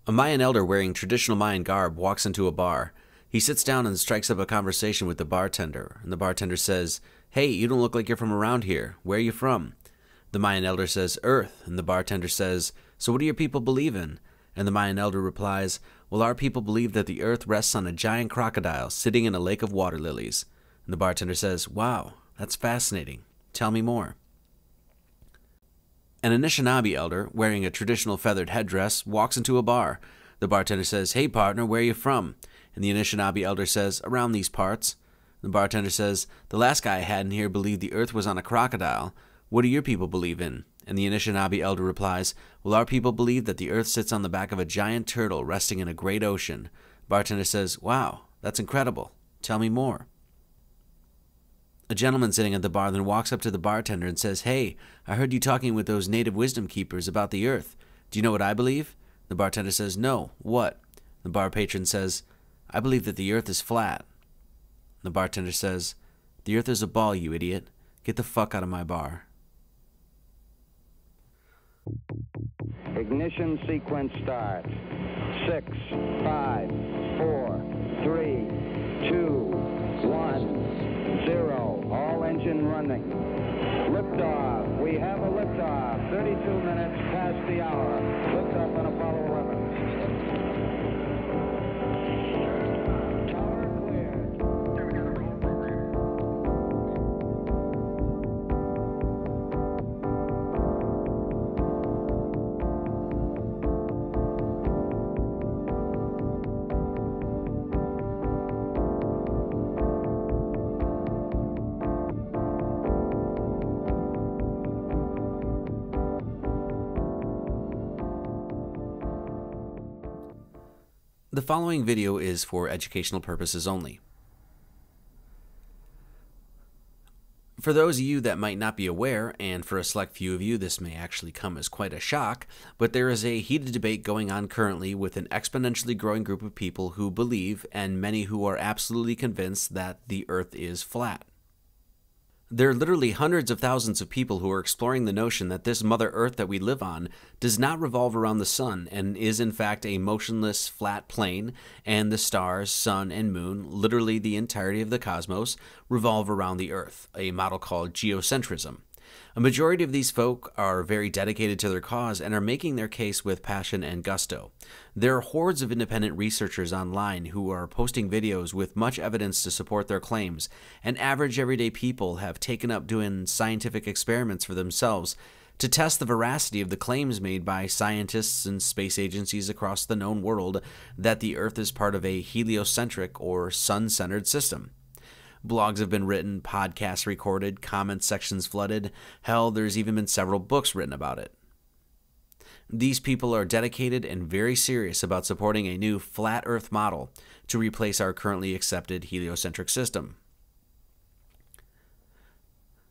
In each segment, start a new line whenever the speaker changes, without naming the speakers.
A Mayan elder wearing traditional Mayan garb walks into a bar. He sits down and strikes up a conversation with the bartender, and the bartender says, "Hey, you don't look like you're from around here. Where are you from?" The Mayan elder says, "Earth," and the bartender says, "So what do your people believe in?" And the Mayan elder replies, "Well, our people believe that the earth rests on a giant crocodile sitting in a lake of water lilies." And the bartender says, "Wow, that's fascinating. Tell me more." An Anishinaabe elder, wearing a traditional feathered headdress, walks into a bar. The bartender says, "Hey partner, where are you from?" And the Anishinaabe elder says, "Around these parts." The bartender says, "The last guy I had in here believed the earth was on a crocodile. What do your people believe in?" And the Anishinaabe elder replies, "Well, our people believe that the earth sits on the back of a giant turtle resting in a great ocean." Bartender says, "Wow, that's incredible. Tell me more." A gentleman sitting at the bar then walks up to the bartender and says, "Hey, I heard you talking with those native wisdom keepers about the earth. Do you know what I believe?" The bartender says, "No, what?" The bar patron says, "I believe that the earth is flat." The bartender says, "The earth is a ball, you idiot. Get the fuck out of my bar."
Ignition sequence start. 6, 5, 4, 3, 2, 1, 0. All engine running. Liftoff. We have a liftoff. 32 minutes past the hour. Liftoff on Apollo 11. Tower cleared.
The following video is for educational purposes only. For those of you that might not be aware, and for a select few of you this may actually come as quite a shock, but there is a heated debate going on currently with an exponentially growing group of people who believe, and many who are absolutely convinced, that the earth is flat. There are literally hundreds of thousands of people who are exploring the notion that this Mother Earth that we live on does not revolve around the sun and is in fact a motionless flat plane, and the stars, sun, and moon, literally the entirety of the cosmos, revolve around the Earth, a model called geocentrism. A majority of these folk are very dedicated to their cause and are making their case with passion and gusto. There are hordes of independent researchers online who are posting videos with much evidence to support their claims, and average everyday people have taken up doing scientific experiments for themselves to test the veracity of the claims made by scientists and space agencies across the known world that the Earth is part of a heliocentric or sun-centered system. Blogs have been written, podcasts recorded, comment sections flooded. Hell, there's even been several books written about it. These people are dedicated and very serious about supporting a new flat Earth model to replace our currently accepted heliocentric system.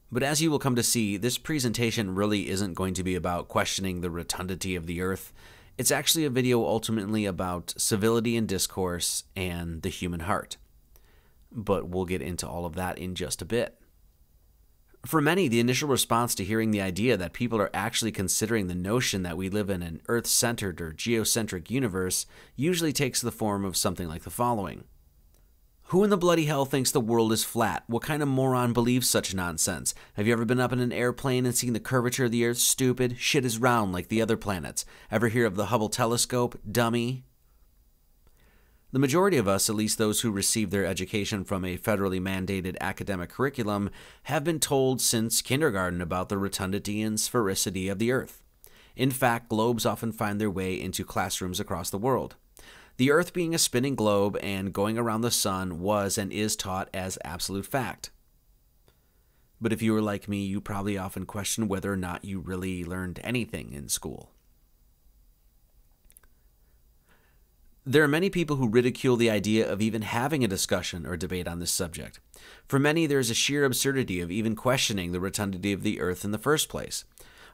But as you will come to see, this presentation really isn't going to be about questioning the rotundity of the Earth. It's actually a video ultimately about civility and discourse and the human heart. But we'll get into all of that in just a bit. For many, the initial response to hearing the idea that people are actually considering the notion that we live in an Earth-centered or geocentric universe usually takes the form of something like the following. Who in the bloody hell thinks the world is flat? What kind of moron believes such nonsense? Have you ever been up in an airplane and seen the curvature of the Earth? Stupid. Shit is round like the other planets. Ever hear of the Hubble telescope? Dummy. The majority of us, at least those who receive their education from a federally mandated academic curriculum, have been told since kindergarten about the rotundity and sphericity of the Earth. In fact, globes often find their way into classrooms across the world. The Earth being a spinning globe and going around the sun was and is taught as absolute fact. But if you were like me, you probably often question whether or not you really learned anything in school. There are many people who ridicule the idea of even having a discussion or debate on this subject. For many, there is a sheer absurdity of even questioning the rotundity of the Earth in the first place.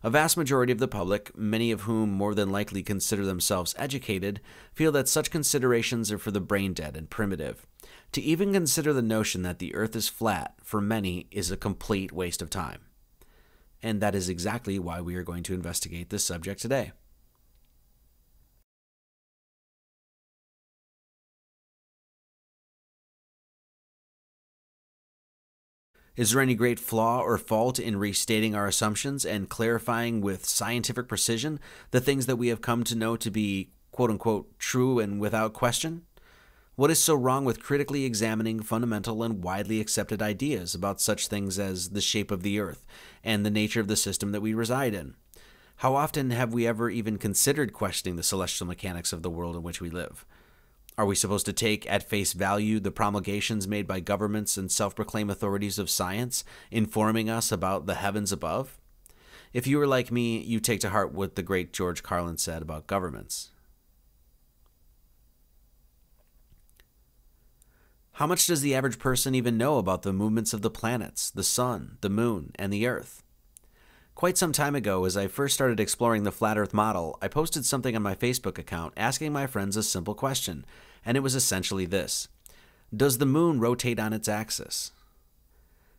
A vast majority of the public, many of whom more than likely consider themselves educated, feel that such considerations are for the brain-dead and primitive. To even consider the notion that the Earth is flat, for many, is a complete waste of time. And that is exactly why we are going to investigate this subject today. Is there any great flaw or fault in restating our assumptions and clarifying with scientific precision the things that we have come to know to be quote-unquote true and without question? What is so wrong with critically examining fundamental and widely accepted ideas about such things as the shape of the earth and the nature of the system that we reside in? How often have we ever even considered questioning the celestial mechanics of the world in which we live? Are we supposed to take at face value the promulgations made by governments and self-proclaimed authorities of science informing us about the heavens above? If you were like me, you take to heart what the great George Carlin said about governments. How much does the average person even know about the movements of the planets, the sun, the moon, and the earth? Quite some time ago, as I first started exploring the flat earth model, I posted something on my Facebook account asking my friends a simple question, and it was essentially this: does the moon rotate on its axis?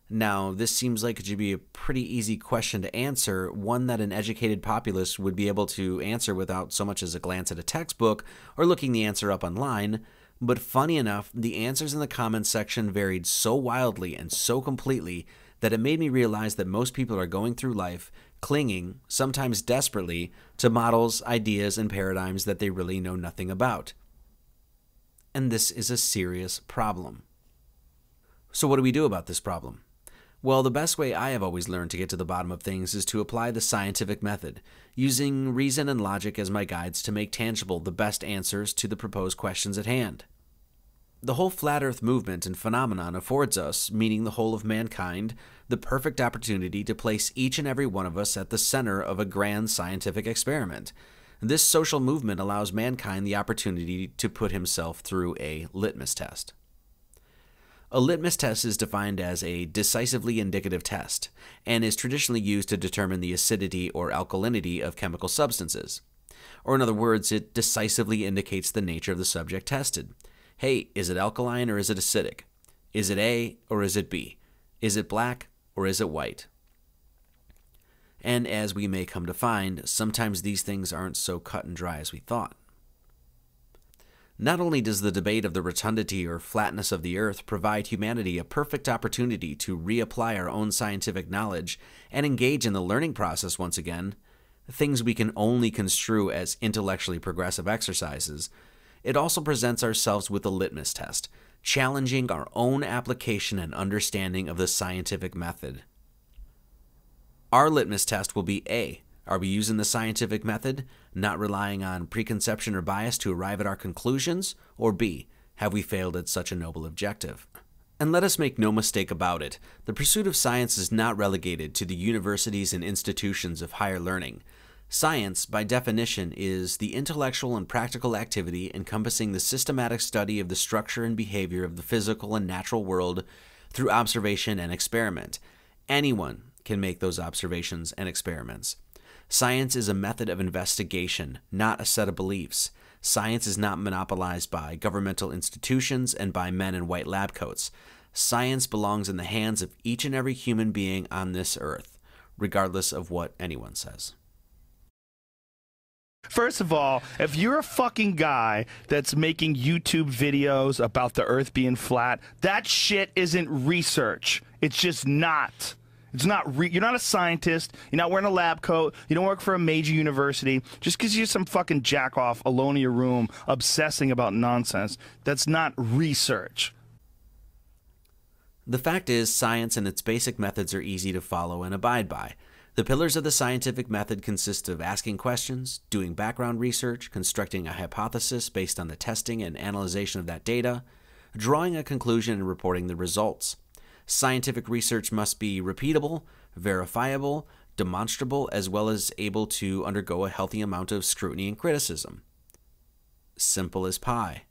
Now, this seems like it should be a pretty easy question to answer, one that an educated populace would be able to answer without so much as a glance at a textbook or looking the answer up online. But funny enough, the answers in the comments section varied so wildly and so completely that it made me realize that most people are going through life clinging, sometimes desperately, to models, ideas, and paradigms that they really know nothing about. And this is a serious problem. So what do we do about this problem? Well, the best way I have always learned to get to the bottom of things is to apply the scientific method, using reason and logic as my guides to make tangible the best answers to the proposed questions at hand. The whole flat earth movement and phenomenon affords us, meaning the whole of mankind, the perfect opportunity to place each and every one of us at the center of a grand scientific experiment. This social movement allows mankind the opportunity to put himself through a litmus test. A litmus test is defined as a decisively indicative test and is traditionally used to determine the acidity or alkalinity of chemical substances. Or in other words, it decisively indicates the nature of the subject tested. Hey, is it alkaline or is it acidic? Is it A or is it B? Is it black or is it white? And as we may come to find, sometimes these things aren't so cut and dry as we thought. Not only does the debate of the rotundity or flatness of the earth provide humanity a perfect opportunity to reapply our own scientific knowledge and engage in the learning process once again, things we can only construe as intellectually progressive exercises, it also presents ourselves with a litmus test, challenging our own application and understanding of the scientific method. Our litmus test will be A. Are we using the scientific method, not relying on preconception or bias to arrive at our conclusions? Or B. Have we failed at such a noble objective? And let us make no mistake about it, the pursuit of science is not relegated to the universities and institutions of higher learning. Science, by definition, is the intellectual and practical activity encompassing the systematic study of the structure and behavior of the physical and natural world through observation and experiment. Anyone can make those observations and experiments. Science is a method of investigation, not a set of beliefs. Science is not monopolized by governmental institutions and by men in white lab coats. Science belongs in the hands of each and every human being on this earth, regardless of what anyone says.
First of all, if you're a fucking guy that's making YouTube videos about the earth being flat, that shit isn't research. It's just not. It's not. You're not a scientist. You're not wearing a lab coat. You don't work for a major university. Just because you're some fucking jack-off alone in your room obsessing about nonsense, that's not research.
The fact is, science and its basic methods are easy to follow and abide by. The pillars of the scientific method consist of asking questions, doing background research, constructing a hypothesis based on the testing and analyzation of that data, drawing a conclusion and reporting the results. Scientific research must be repeatable, verifiable, demonstrable, as well as able to undergo a healthy amount of scrutiny and criticism. Simple as pie.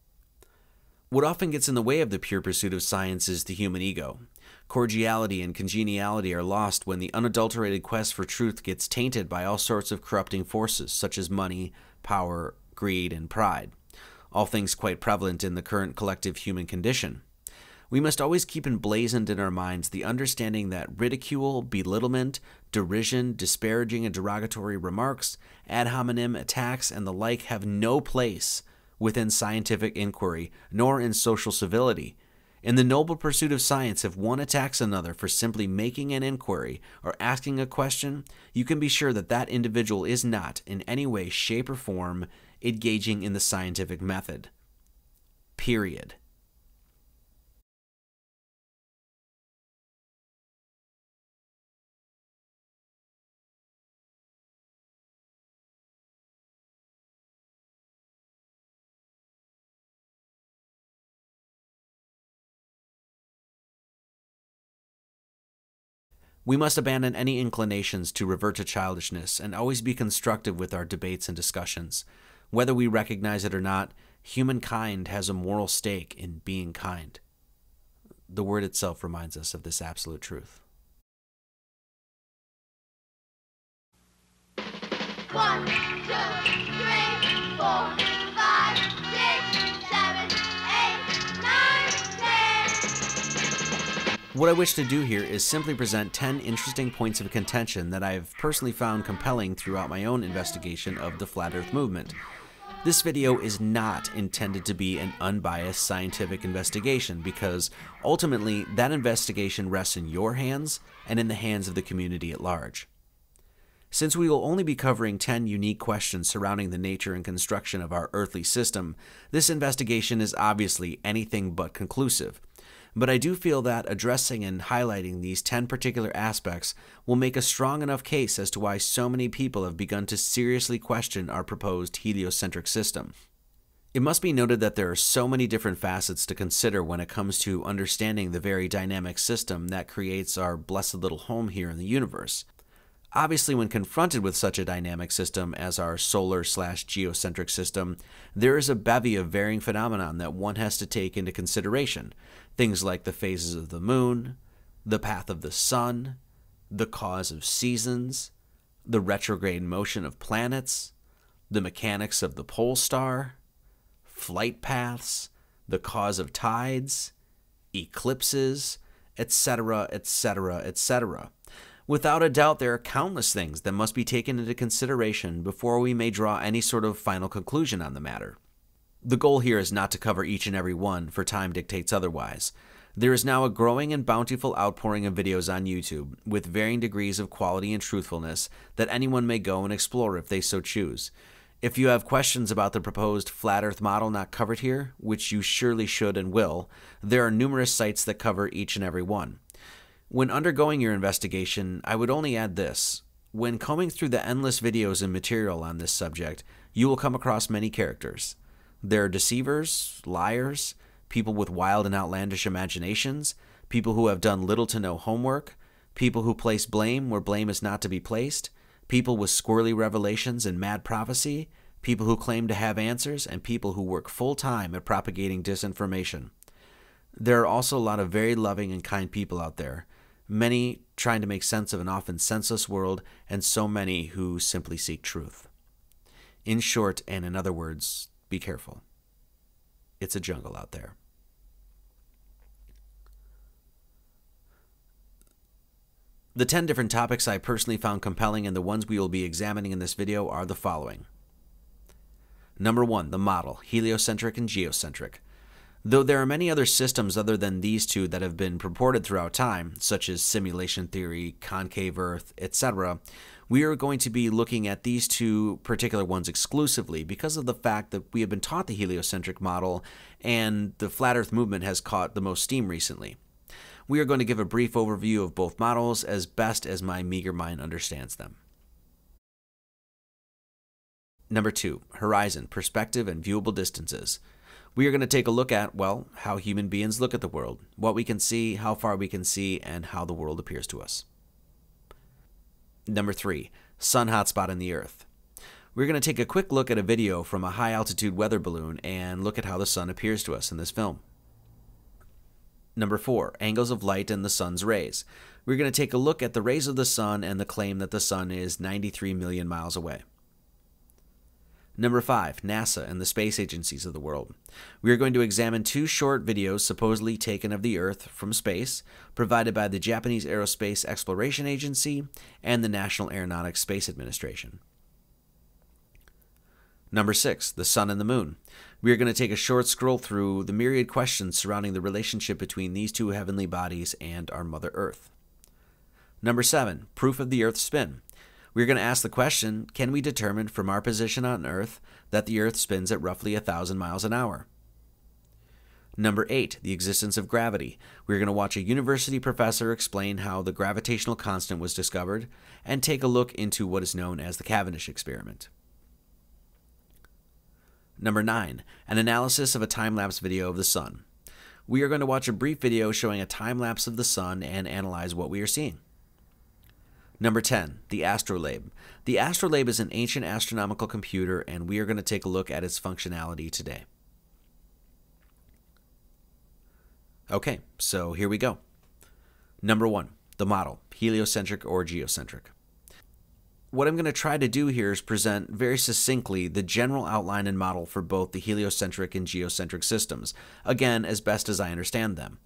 What often gets in the way of the pure pursuit of science is the human ego. Cordiality and congeniality are lost when the unadulterated quest for truth gets tainted by all sorts of corrupting forces such as money, power, greed, and pride, all things quite prevalent in the current collective human condition. We must always keep emblazoned in our minds the understanding that ridicule, belittlement, derision, disparaging and derogatory remarks, ad hominem attacks, and the like have no place within scientific inquiry, nor in social civility. In the noble pursuit of science, if one attacks another for simply making an inquiry or asking a question, you can be sure that that individual is not, in any way, shape, or form, engaging in the scientific method. Period. We must abandon any inclinations to revert to childishness and always be constructive with our debates and discussions. Whether we recognize it or not, humankind has a moral stake in being kind. The word itself reminds us of this absolute truth.
1, 2, 3, 4, 5, 6, 7, 8, 9, 10.
What I wish to do here is simply present 10 interesting points of contention that I have personally found compelling throughout my own investigation of the Flat Earth movement. This video is not intended to be an unbiased scientific investigation because ultimately that investigation rests in your hands and in the hands of the community at large. Since we will only be covering 10 unique questions surrounding the nature and construction of our earthly system, this investigation is obviously anything but conclusive. But I do feel that addressing and highlighting these 10 particular aspects will make a strong enough case as to why so many people have begun to seriously question our proposed heliocentric system. It must be noted that there are so many different facets to consider when it comes to understanding the very dynamic system that creates our blessed little home here in the universe. Obviously, when confronted with such a dynamic system as our solar/geocentric system, there is a bevy of varying phenomena that one has to take into consideration. Things like the phases of the moon, the path of the sun, the cause of seasons, the retrograde motion of planets, the mechanics of the pole star, flight paths, the cause of tides, eclipses, etc., etc., etc. Without a doubt, there are countless things that must be taken into consideration before we may draw any sort of final conclusion on the matter. The goal here is not to cover each and every one, for time dictates otherwise. There is now a growing and bountiful outpouring of videos on YouTube, with varying degrees of quality and truthfulness, that anyone may go and explore if they so choose. If you have questions about the proposed flat earth model not covered here, which you surely should and will, there are numerous sites that cover each and every one. When undergoing your investigation, I would only add this. When combing through the endless videos and material on this subject, you will come across many characters. There are deceivers, liars, people with wild and outlandish imaginations, people who have done little to no homework, people who place blame where blame is not to be placed, people with squirrely revelations and mad prophecy, people who claim to have answers, and people who work full-time at propagating disinformation. There are also a lot of very loving and kind people out there, many trying to make sense of an often senseless world, and so many who simply seek truth. In short, and in other words, be careful. It's a jungle out there. The 10 different topics I personally found compelling and the ones we will be examining in this video are the following. Number 1, the model, heliocentric and geocentric. Though there are many other systems other than these two that have been purported throughout time, such as simulation theory, concave Earth, etc., we are going to be looking at these two particular ones exclusively because of the fact that we have been taught the heliocentric model and the flat Earth movement has caught the most steam recently. We are going to give a brief overview of both models as best as my meager mind understands them. Number 2, horizon, perspective, and viewable distances. We are going to take a look at, well, how human beings look at the world, what we can see, how far we can see, and how the world appears to us. Number 3, sun hotspot in the Earth. We're going to take a quick look at a video from a high-altitude weather balloon and look at how the sun appears to us in this film. Number 4, angles of light and the sun's rays. We're going to take a look at the rays of the sun and the claim that the sun is 93 million miles away. Number 5, NASA and the space agencies of the world. We are going to examine 2 short videos supposedly taken of the Earth from space, provided by the Japanese Aerospace Exploration Agency and the National Aeronautics Space Administration. Number 6, the sun and the moon. We are going to take a short scroll through the myriad questions surrounding the relationship between these two heavenly bodies and our Mother Earth. Number 7, proof of the Earth's spin. We're going to ask the question, can we determine from our position on Earth that the Earth spins at roughly 1,000 miles an hour? Number 8, the existence of gravity. We're going to watch a university professor explain how the gravitational constant was discovered and take a look into what is known as the Cavendish experiment. Number 9, an analysis of a time-lapse video of the sun. We are going to watch a brief video showing a time-lapse of the sun and analyze what we are seeing. Number 10, the astrolabe. The astrolabe is an ancient astronomical computer, and we are going to take a look at its functionality today. Okay, so here we go. Number 1, the model, heliocentric or geocentric. What I'm going to try to do here is present very succinctly the general outline and model for both the heliocentric and geocentric systems, again, as best as I understand them.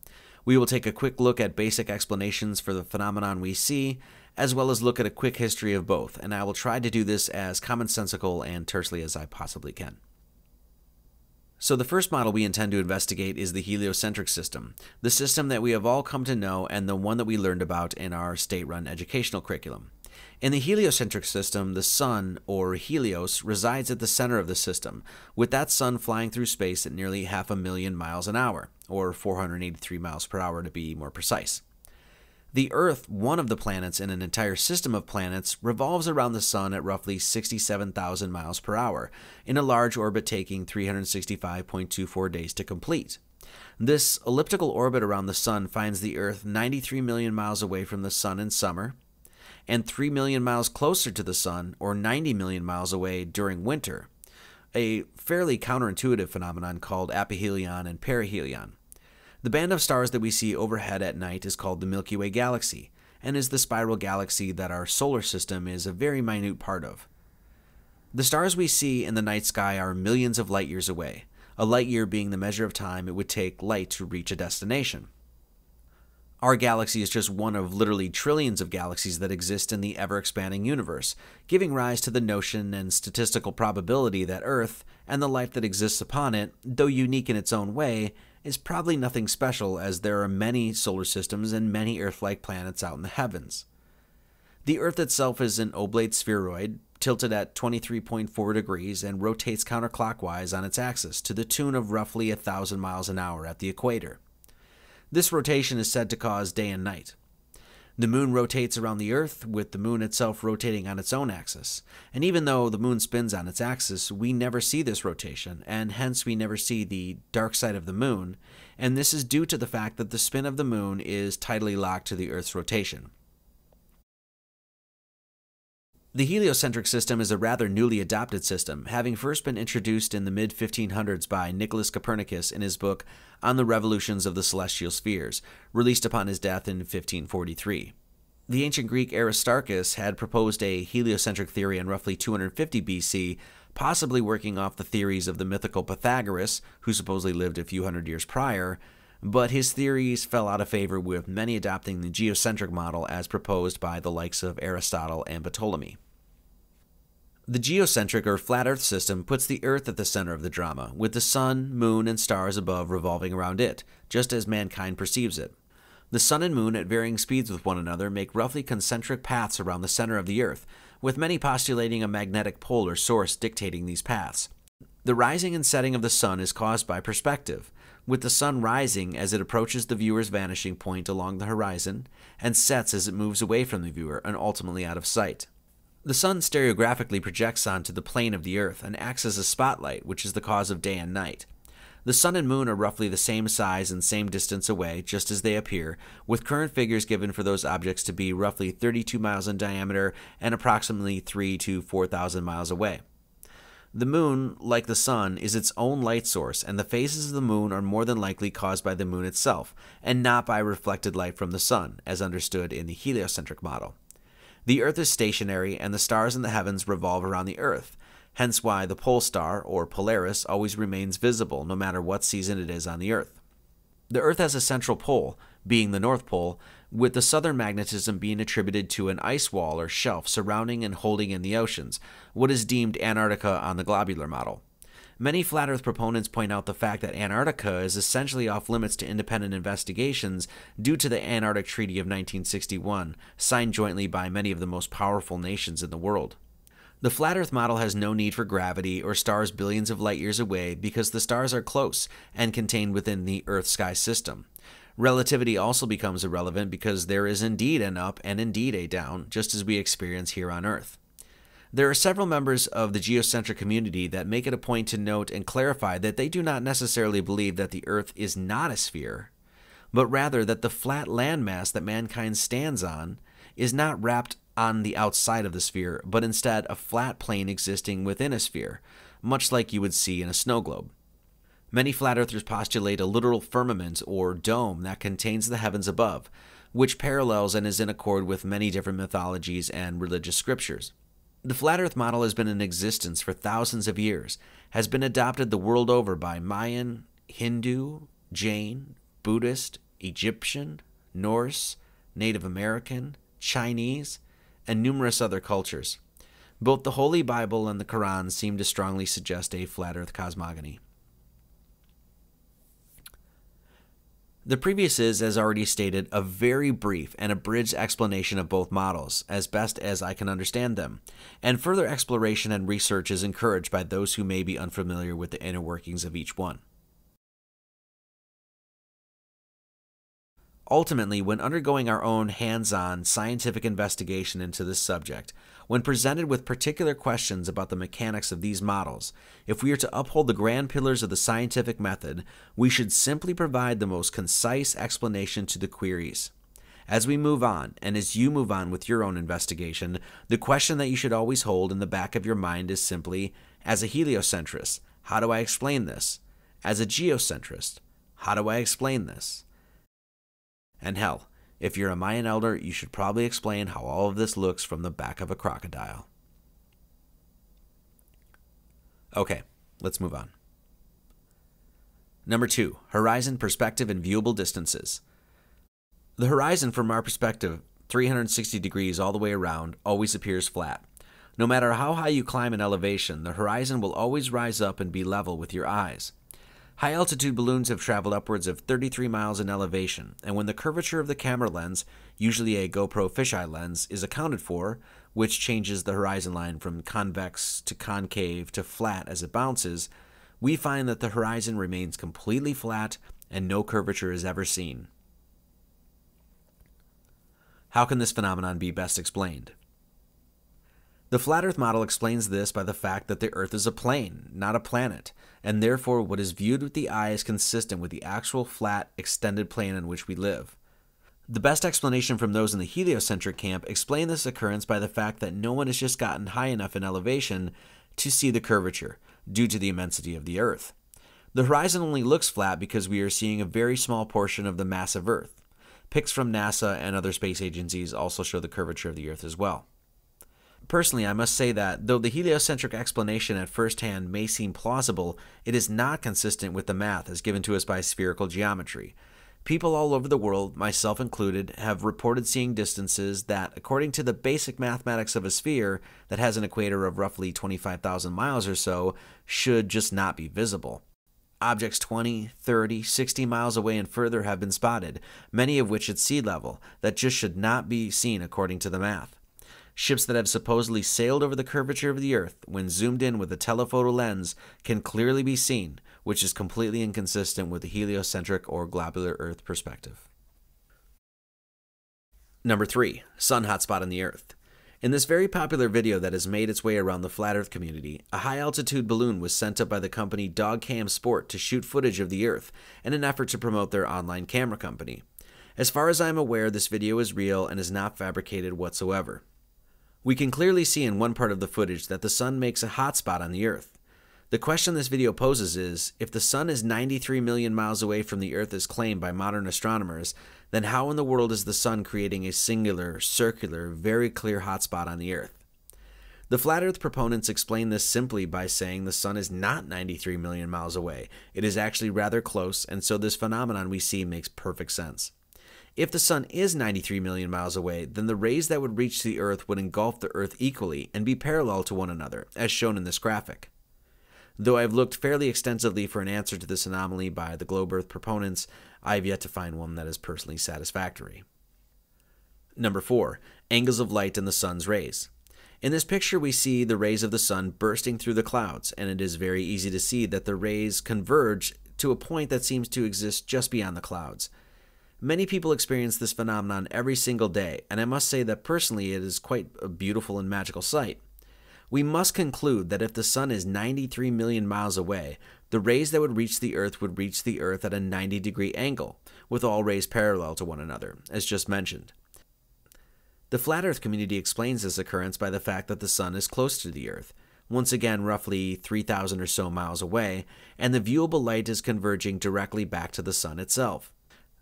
We will take a quick look at basic explanations for the phenomenon we see, as well as look at a quick history of both, and I will try to do this as commonsensical and tersely as I possibly can. So the first model we intend to investigate is the heliocentric system, the system that we have all come to know and the one that we learned about in our state-run educational curriculum. In the heliocentric system, the sun, or Helios, resides at the center of the system, with that sun flying through space at nearly 500,000 miles an hour, or 483 miles per hour to be more precise. The Earth, one of the planets in an entire system of planets, revolves around the sun at roughly 67,000 miles per hour, in a large orbit taking 365.24 days to complete. This elliptical orbit around the sun finds the Earth 93 million miles away from the sun in summer, and 3 million miles closer to the sun, or 90 million miles away during winter, a fairly counterintuitive phenomenon called aphelion and perihelion. The band of stars that we see overhead at night is called the Milky Way galaxy, and is the spiral galaxy that our solar system is a very minute part of. The stars we see in the night sky are millions of light years away, a light year being the measure of time it would take light to reach a destination. Our galaxy is just one of literally trillions of galaxies that exist in the ever-expanding universe, giving rise to the notion and statistical probability that Earth, and the life that exists upon it, though unique in its own way, is probably nothing special, as there are many solar systems and many Earth-like planets out in the heavens. The Earth itself is an oblate spheroid, tilted at 23.4 degrees and rotates counterclockwise on its axis to the tune of roughly 1,000 miles an hour at the equator. This rotation is said to cause day and night. The moon rotates around the Earth, with the moon itself rotating on its own axis. And even though the moon spins on its axis, we never see this rotation, and hence we never see the dark side of the moon, and this is due to the fact that the spin of the moon is tidally locked to the Earth's rotation. The heliocentric system is a rather newly adopted system, having first been introduced in the mid-1500s by Nicholas Copernicus in his book On the Revolutions of the Celestial Spheres, released upon his death in 1543. The ancient Greek Aristarchus had proposed a heliocentric theory in roughly 250 BC, possibly working off the theories of the mythical Pythagoras, who supposedly lived a few hundred years prior, but his theories fell out of favor, with many adopting the geocentric model as proposed by the likes of Aristotle and Ptolemy. The geocentric or flat Earth system puts the Earth at the center of the drama, with the sun, moon, and stars above revolving around it, just as mankind perceives it. The sun and moon at varying speeds with one another make roughly concentric paths around the center of the Earth, with many postulating a magnetic pole or source dictating these paths. The rising and setting of the sun is caused by perspective, with the sun rising as it approaches the viewer's vanishing point along the horizon, and sets as it moves away from the viewer and ultimately out of sight. The sun stereographically projects onto the plane of the Earth and acts as a spotlight, which is the cause of day and night. The sun and moon are roughly the same size and same distance away, just as they appear, with current figures given for those objects to be roughly 32 miles in diameter and approximately 3,000 to 4,000 miles away. The moon, like the sun, is its own light source, and the phases of the moon are more than likely caused by the moon itself, and not by reflected light from the sun, as understood in the heliocentric model. The Earth is stationary, and the stars in the heavens revolve around the Earth, hence why the pole star, or Polaris, always remains visible no matter what season it is on the Earth. The Earth has a central pole, being the North Pole, with the southern magnetism being attributed to an ice wall or shelf surrounding and holding in the oceans, what is deemed Antarctica on the globular model. Many flat Earth proponents point out the fact that Antarctica is essentially off limits to independent investigations due to the Antarctic Treaty of 1961, signed jointly by many of the most powerful nations in the world. The flat Earth model has no need for gravity or stars billions of light years away because the stars are close and contained within the Earth-sky system. Relativity also becomes irrelevant because there is indeed an up and indeed a down, just as we experience here on Earth. There are several members of the geocentric community that make it a point to note and clarify that they do not necessarily believe that the Earth is not a sphere, but rather that the flat landmass that mankind stands on is not wrapped on the outside of the sphere, but instead a flat plane existing within a sphere, much like you would see in a snow globe. Many flat earthers postulate a literal firmament or dome that contains the heavens above, which parallels and is in accord with many different mythologies and religious scriptures. The flat earth model has been in existence for thousands of years, has been adopted the world over by Mayan, Hindu, Jain, Buddhist, Egyptian, Norse, Native American, Chinese, and numerous other cultures. Both the Holy Bible and the Quran seem to strongly suggest a flat earth cosmogony. The previous is, as already stated, a very brief and abridged explanation of both models, as best as I can understand them, and further exploration and research is encouraged by those who may be unfamiliar with the inner workings of each one. Ultimately, when undergoing our own hands-on scientific investigation into this subject, when presented with particular questions about the mechanics of these models, if we are to uphold the grand pillars of the scientific method, we should simply provide the most concise explanation to the queries. As we move on, and as you move on with your own investigation, the question that you should always hold in the back of your mind is simply, as a heliocentrist, how do I explain this? As a geocentrist, how do I explain this? And hell, if you're a Mayan elder, you should probably explain how all of this looks from the back of a crocodile. Okay, let's move on. Number 2, horizon, perspective, and viewable distances. The horizon from our perspective, 360 degrees all the way around, always appears flat. No matter how high you climb in elevation, the horizon will always rise up and be level with your eyes. High-altitude balloons have traveled upwards of 33 miles in elevation, and when the curvature of the camera lens, usually a GoPro fisheye lens, is accounted for, which changes the horizon line from convex to concave to flat as it bounces, we find that the horizon remains completely flat and no curvature is ever seen. How can this phenomenon be best explained? The flat Earth model explains this by the fact that the Earth is a plane, not a planet, and therefore what is viewed with the eye is consistent with the actual flat, extended plane on which we live. The best explanation from those in the heliocentric camp explain this occurrence by the fact that no one has just gotten high enough in elevation to see the curvature, due to the immensity of the Earth. The horizon only looks flat because we are seeing a very small portion of the massive Earth. Pics from NASA and other space agencies also show the curvature of the Earth as well. Personally, I must say that, though the heliocentric explanation at first hand may seem plausible, it is not consistent with the math as given to us by spherical geometry. People all over the world, myself included, have reported seeing distances that, according to the basic mathematics of a sphere that has an equator of roughly 25,000 miles or so, should just not be visible. Objects 20, 30, 60 miles away and further have been spotted, many of which at sea level, that just should not be seen according to the math. Ships that have supposedly sailed over the curvature of the Earth, when zoomed in with a telephoto lens, can clearly be seen, which is completely inconsistent with the heliocentric or globular Earth perspective. Number 3, sun hotspot on the Earth. In this very popular video that has made its way around the flat Earth community, a high-altitude balloon was sent up by the company Dogcam Sport to shoot footage of the Earth in an effort to promote their online camera company. As far as I am aware, this video is real and is not fabricated whatsoever. We can clearly see in one part of the footage that the sun makes a hotspot on the Earth. The question this video poses is, if the sun is 93 million miles away from the Earth as claimed by modern astronomers, then how in the world is the sun creating a singular, circular, very clear hotspot on the Earth? The flat Earth proponents explain this simply by saying the sun is not 93 million miles away. It is actually rather close, and so this phenomenon we see makes perfect sense. If the sun is 93 million miles away, then the rays that would reach the Earth would engulf the Earth equally and be parallel to one another, as shown in this graphic. Though I've looked fairly extensively for an answer to this anomaly by the globe Earth proponents, I've yet to find one that is personally satisfactory. Number 4. Angles of light in the sun's rays. In this picture we see the rays of the sun bursting through the clouds, and it is very easy to see that the rays converge to a point that seems to exist just beyond the clouds. Many people experience this phenomenon every single day, and I must say that personally it is quite a beautiful and magical sight. We must conclude that if the sun is 93 million miles away, the rays that would reach the Earth at a 90-degree angle, with all rays parallel to one another, as just mentioned. The Flat Earth community explains this occurrence by the fact that the sun is close to the Earth, once again roughly 3,000 or so miles away, and the viewable light is converging directly back to the sun itself.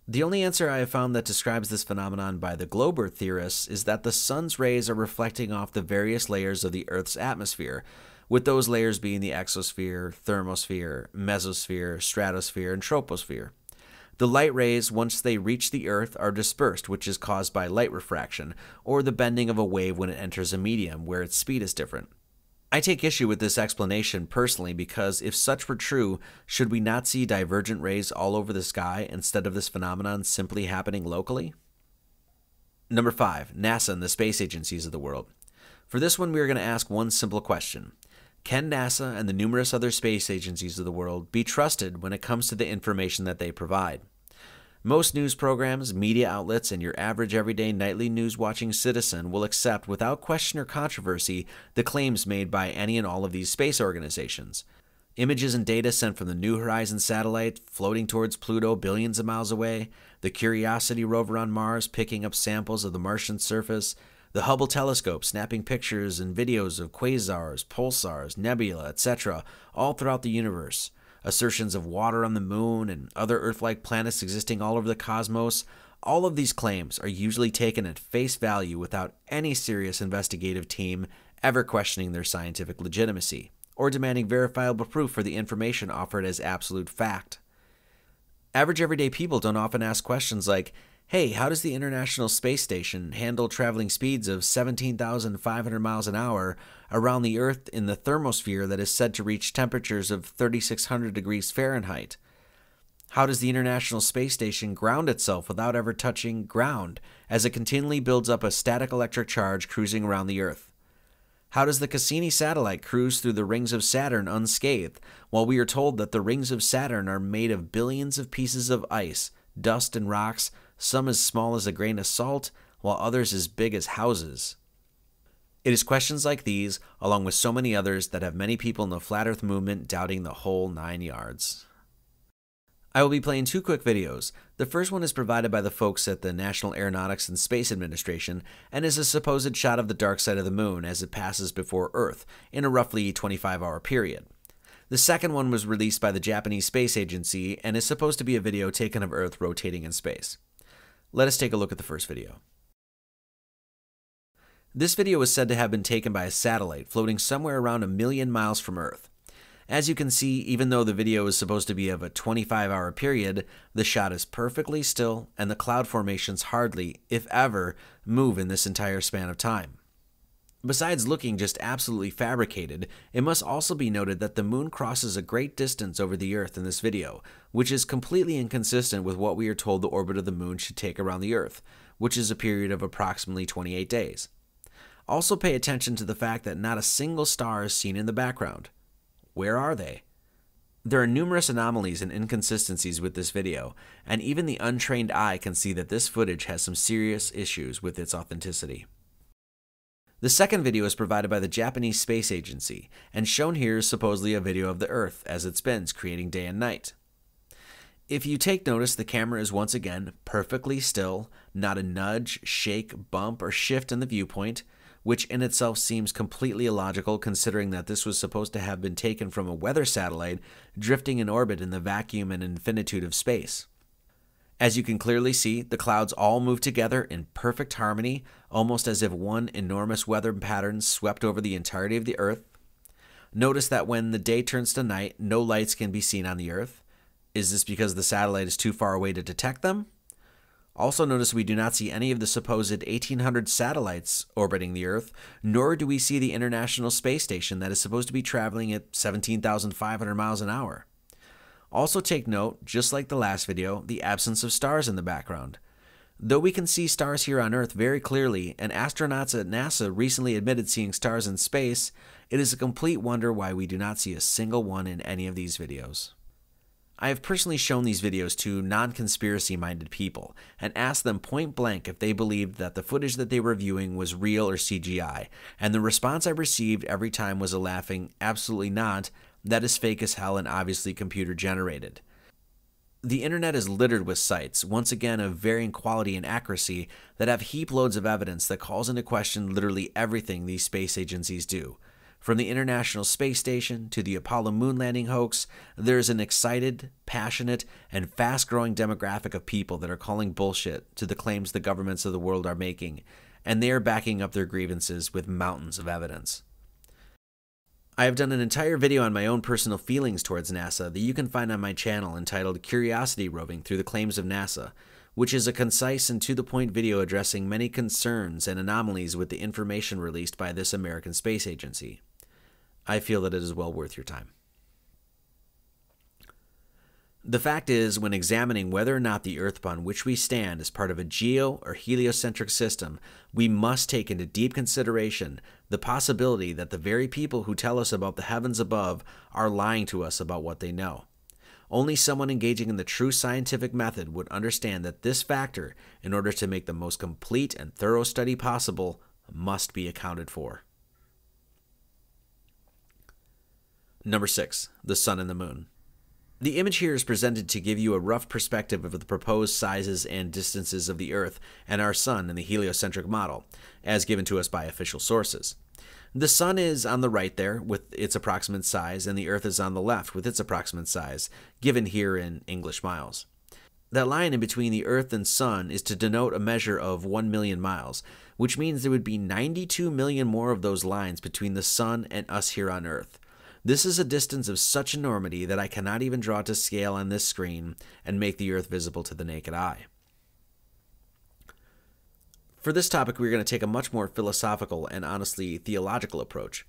The only answer I have found that describes this phenomenon by the globe Earth theorists is that the sun's rays are reflecting off the various layers of the Earth's atmosphere, with those layers being the exosphere, thermosphere, mesosphere, stratosphere, and troposphere. The light rays, once they reach the Earth, are dispersed, which is caused by light refraction, or the bending of a wave when it enters a medium where its speed is different. I take issue with this explanation personally because if such were true, should we not see divergent rays all over the sky instead of this phenomenon simply happening locally? Number 5. NASA and the space agencies of the world. For this one, we are going to ask one simple question. Can NASA and the numerous other space agencies of the world be trusted when it comes to the information that they provide? Most news programs, media outlets, and your average everyday nightly news-watching citizen will accept without question or controversy the claims made by any and all of these space organizations. Images and data sent from the New Horizons satellite floating towards Pluto billions of miles away, the Curiosity rover on Mars picking up samples of the Martian surface, the Hubble telescope snapping pictures and videos of quasars, pulsars, nebula, etc., all throughout the universe. Assertions of water on the moon and other Earth-like planets existing all over the cosmos, all of these claims are usually taken at face value without any serious investigative team ever questioning their scientific legitimacy, or demanding verifiable proof for the information offered as absolute fact. Average everyday people don't often ask questions like, hey, how does the International Space Station handle traveling speeds of 17,500 miles an hour around the Earth in the thermosphere that is said to reach temperatures of 3,600 degrees Fahrenheit? How does the International Space Station ground itself without ever touching ground as it continually builds up a static electric charge cruising around the Earth? How does the Cassini satellite cruise through the rings of Saturn unscathed, while we are told that the rings of Saturn are made of billions of pieces of ice, dust, and rocks, some as small as a grain of salt, while others as big as houses? It is questions like these, along with so many others, that have many people in the Flat Earth movement doubting the whole 9 yards. I will be playing 2 quick videos. The first one is provided by the folks at the National Aeronautics and Space Administration and is a supposed shot of the dark side of the moon as it passes before Earth in a roughly 25-hour period. The second one was released by the Japanese Space Agency and is supposed to be a video taken of Earth rotating in space. Let us take a look at the first video. This video is said to have been taken by a satellite floating somewhere around 1 million miles from Earth. As you can see, even though the video is supposed to be of a 25-hour period, the shot is perfectly still and the cloud formations hardly, if ever, move in this entire span of time. Besides looking just absolutely fabricated, it must also be noted that the moon crosses a great distance over the Earth in this video, which is completely inconsistent with what we are told the orbit of the moon should take around the Earth, which is a period of approximately 28 days. Also pay attention to the fact that not a single star is seen in the background. Where are they? There are numerous anomalies and inconsistencies with this video, and even the untrained eye can see that this footage has some serious issues with its authenticity. The second video is provided by the Japanese Space Agency, and shown here is supposedly a video of the Earth as it spins, creating day and night. If you take notice, the camera is once again perfectly still, not a nudge, shake, bump, or shift in the viewpoint, which in itself seems completely illogical considering that this was supposed to have been taken from a weather satellite drifting in orbit in the vacuum and infinitude of space. As you can clearly see, the clouds all move together in perfect harmony, almost as if one enormous weather pattern swept over the entirety of the Earth. Notice that when the day turns to night, no lights can be seen on the Earth. Is this because the satellite is too far away to detect them? Also notice we do not see any of the supposed 1,800 satellites orbiting the Earth, nor do we see the International Space Station that is supposed to be traveling at 17,500 miles an hour. Also take note, just like the last video, the absence of stars in the background. Though we can see stars here on Earth very clearly, and astronauts at NASA recently admitted seeing stars in space, it is a complete wonder why we do not see a single one in any of these videos. I have personally shown these videos to non-conspiracy minded people and asked them point blank if they believed that the footage that they were viewing was real or CGI, and the response I received every time was a laughing, absolutely not, that is fake as hell and obviously computer generated. The internet is littered with sites, once again of varying quality and accuracy, that have heap loads of evidence that calls into question literally everything these space agencies do. From the International Space Station to the Apollo moon landing hoax, there is an excited, passionate, and fast-growing demographic of people that are calling bullshit to the claims the governments of the world are making, and they are backing up their grievances with mountains of evidence. I have done an entire video on my own personal feelings towards NASA that you can find on my channel entitled Curiosity Roving Through the Claims of NASA, which is a concise and to-the-point video addressing many concerns and anomalies with the information released by this American space agency. I feel that it is well worth your time. The fact is, when examining whether or not the Earth upon which we stand is part of a geo- or heliocentric system, we must take into deep consideration the possibility that the very people who tell us about the heavens above are lying to us about what they know. Only someone engaging in the true scientific method would understand that this factor, in order to make the most complete and thorough study possible, must be accounted for. Number 6. The Sun and the Moon. The image here is presented to give you a rough perspective of the proposed sizes and distances of the Earth and our Sun in the heliocentric model, as given to us by official sources. The Sun is on the right there with its approximate size, and the Earth is on the left with its approximate size, given here in English miles. That line in between the Earth and Sun is to denote a measure of 1 million miles, which means there would be 92 million more of those lines between the Sun and us here on Earth. This is a distance of such enormity that I cannot even draw to scale on this screen and make the Earth visible to the naked eye. For this topic, we're going to take a much more philosophical and honestly theological approach.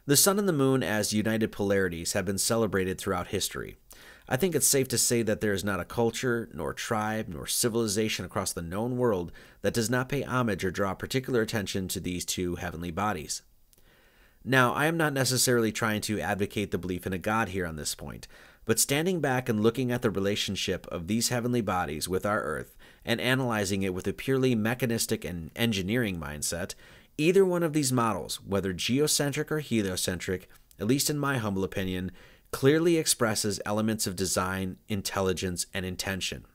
The Sun and the Moon as united polarities have been celebrated throughout history. I think it's safe to say that there is not a culture, nor tribe, nor civilization across the known world that does not pay homage or draw particular attention to these two heavenly bodies. Now, I am not necessarily trying to advocate the belief in a God here on this point, but standing back and looking at the relationship of these heavenly bodies with our Earth and analyzing it with a purely mechanistic and engineering mindset, either one of these models, whether geocentric or heliocentric, at least in my humble opinion, clearly expresses elements of design, intelligence, and intention.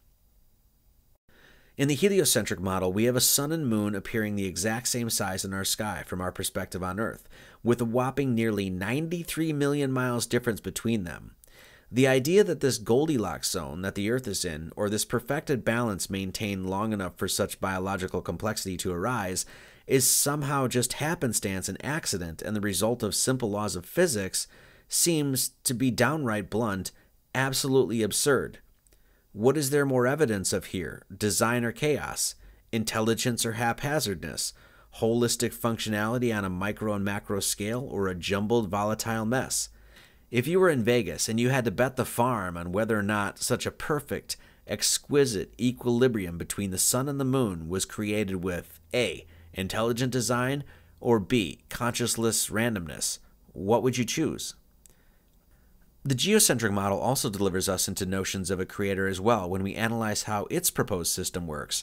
In the heliocentric model, we have a sun and moon appearing the exact same size in our sky from our perspective on Earth, with a whopping nearly 93 million miles difference between them. The idea that this Goldilocks zone that the Earth is in, or this perfected balance maintained long enough for such biological complexity to arise, is somehow just happenstance and accident and the result of simple laws of physics, seems, to be downright blunt, absolutely absurd. What is there more evidence of here? Design or chaos? Intelligence or haphazardness? Holistic functionality on a micro and macro scale, or a jumbled volatile mess? If you were in Vegas and you had to bet the farm on whether or not such a perfect, exquisite equilibrium between the sun and the moon was created with A. Intelligent design, or B. Consciousless randomness, what would you choose? The geocentric model also delivers us into notions of a creator as well when we analyze how its proposed system works.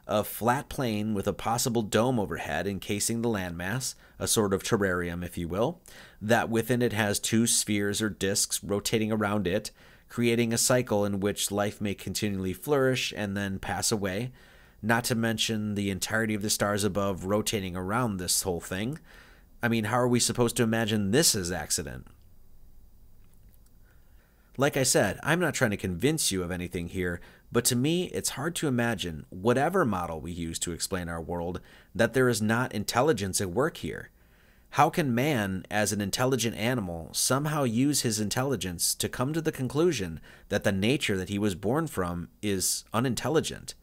A flat plane with a possible dome overhead encasing the landmass, a sort of terrarium if you will, that within it has two spheres or disks rotating around it, creating a cycle in which life may continually flourish and then pass away, not to mention the entirety of the stars above rotating around this whole thing. I mean, how are we supposed to imagine this as accident? Like I said, I'm not trying to convince you of anything here, But to me, it's hard to imagine, whatever model we use to explain our world, that there is not intelligence at work here. How can man, as an intelligent animal, somehow use his intelligence to come to the conclusion that the nature that he was born from is unintelligent?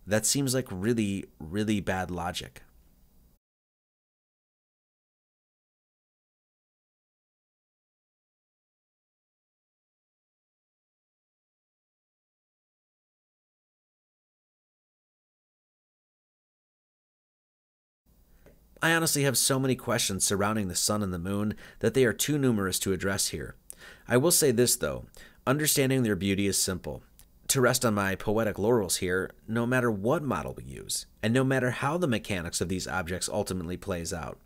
That seems like really, really bad logic. I honestly have so many questions surrounding the sun and the moon that they are too numerous to address here. I will say this though, understanding their beauty is simple. To rest on my poetic laurels here, no matter what model we use, and no matter how the mechanics of these objects ultimately plays out,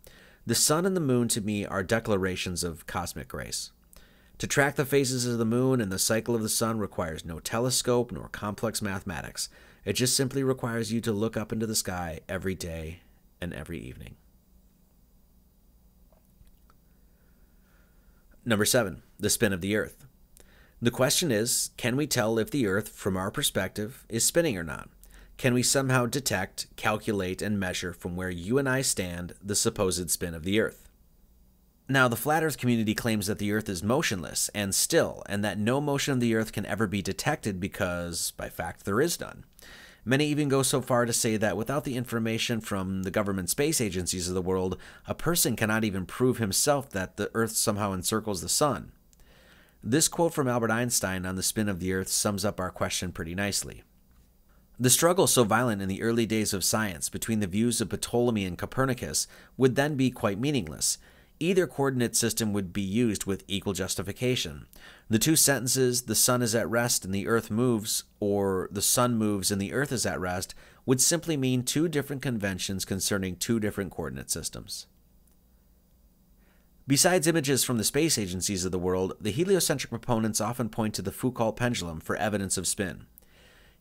the sun and the moon to me are declarations of cosmic grace. To track the phases of the moon and the cycle of the sun requires no telescope nor complex mathematics. It just simply requires you to look up into the sky every day and every evening. Number 7, the spin of the Earth. The question is, can we tell if the Earth, from our perspective, is spinning or not? Can we somehow detect, calculate, and measure from where you and I stand the supposed spin of the Earth? Now, the Flat Earth community claims that the Earth is motionless and still, and that no motion of the Earth can ever be detected because, by fact, there is none. Many even go so far to say that without the information from the government space agencies of the world, a person cannot even prove himself that the Earth somehow encircles the sun. This quote from Albert Einstein on the spin of the Earth sums up our question pretty nicely. The struggle so violent in the early days of science between the views of Ptolemy and Copernicus would then be quite meaningless. Either coordinate system would be used with equal justification. The two sentences, the sun is at rest and the earth moves, or the sun moves and the earth is at rest, would simply mean two different conventions concerning two different coordinate systems. Besides images from the space agencies of the world, the heliocentric proponents often point to the Foucault pendulum for evidence of spin.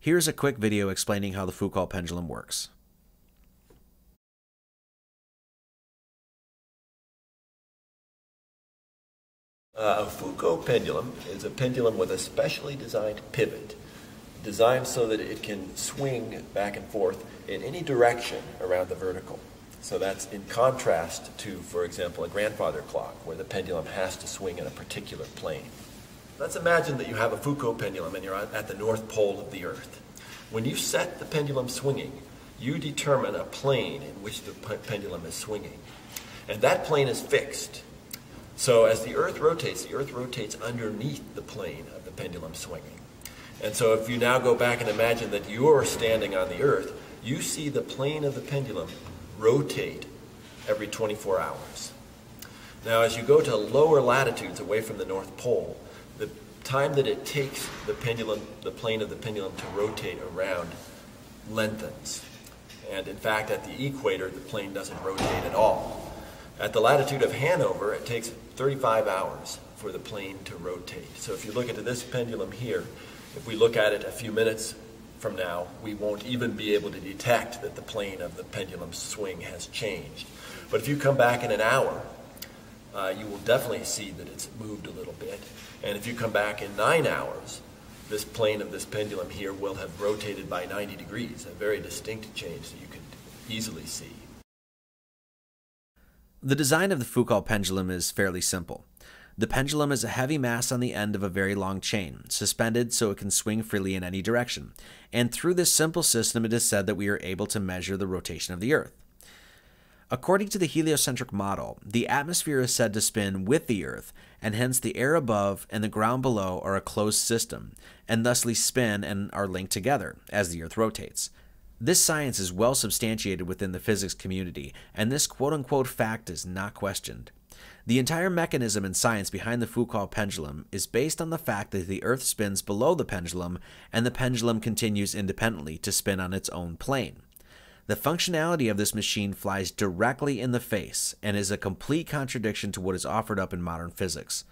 Here's a quick video explaining how the Foucault pendulum works.
A Foucault pendulum is a pendulum with a specially designed pivot, designed so that it can swing back and forth in any direction around the vertical. So that's in contrast to, for example, a grandfather clock, where the pendulum has to swing in a particular plane. Let's imagine that you have a Foucault pendulum and you're at the North Pole of the Earth. When you set the pendulum swinging, you determine a plane in which the pendulum is swinging. And that plane is fixed. So as the Earth rotates underneath the plane of the pendulum swinging. And so if you now go back and imagine that you're standing on the Earth, you see the plane of the pendulum rotate every 24 hours. Now as you go to lower latitudes away from the North Pole, the time that it takes the plane of the pendulum to rotate around lengthens. And in fact, at the equator, the plane doesn't rotate at all. At the latitude of Hanover, it takes 35 hours for the plane to rotate. So if you look at this pendulum here, if we look at it a few minutes from now, we won't even be able to detect that the plane of the pendulum swing has changed. But if you come back in an hour, you will definitely see that it's moved a little bit. And if you come back in 9 hours, this plane of this pendulum here will have rotated by 90 degrees, a very distinct change that you can easily see.
The design of the Foucault pendulum is fairly simple. The pendulum is a heavy mass on the end of a very long chain, suspended so it can swing freely in any direction. And through this simple system, it is said that we are able to measure the rotation of the Earth. According to the heliocentric model, the atmosphere is said to spin with the Earth, and hence the air above and the ground below are a closed system, and thusly spin and are linked together as the Earth rotates. This science is well substantiated within the physics community, and this quote-unquote fact is not questioned. The entire mechanism and science behind the Foucault pendulum is based on the fact that the Earth spins below the pendulum, and the pendulum continues independently to spin on its own plane. The functionality of this machine flies directly in the face, and is a complete contradiction to what is offered up in modern physics.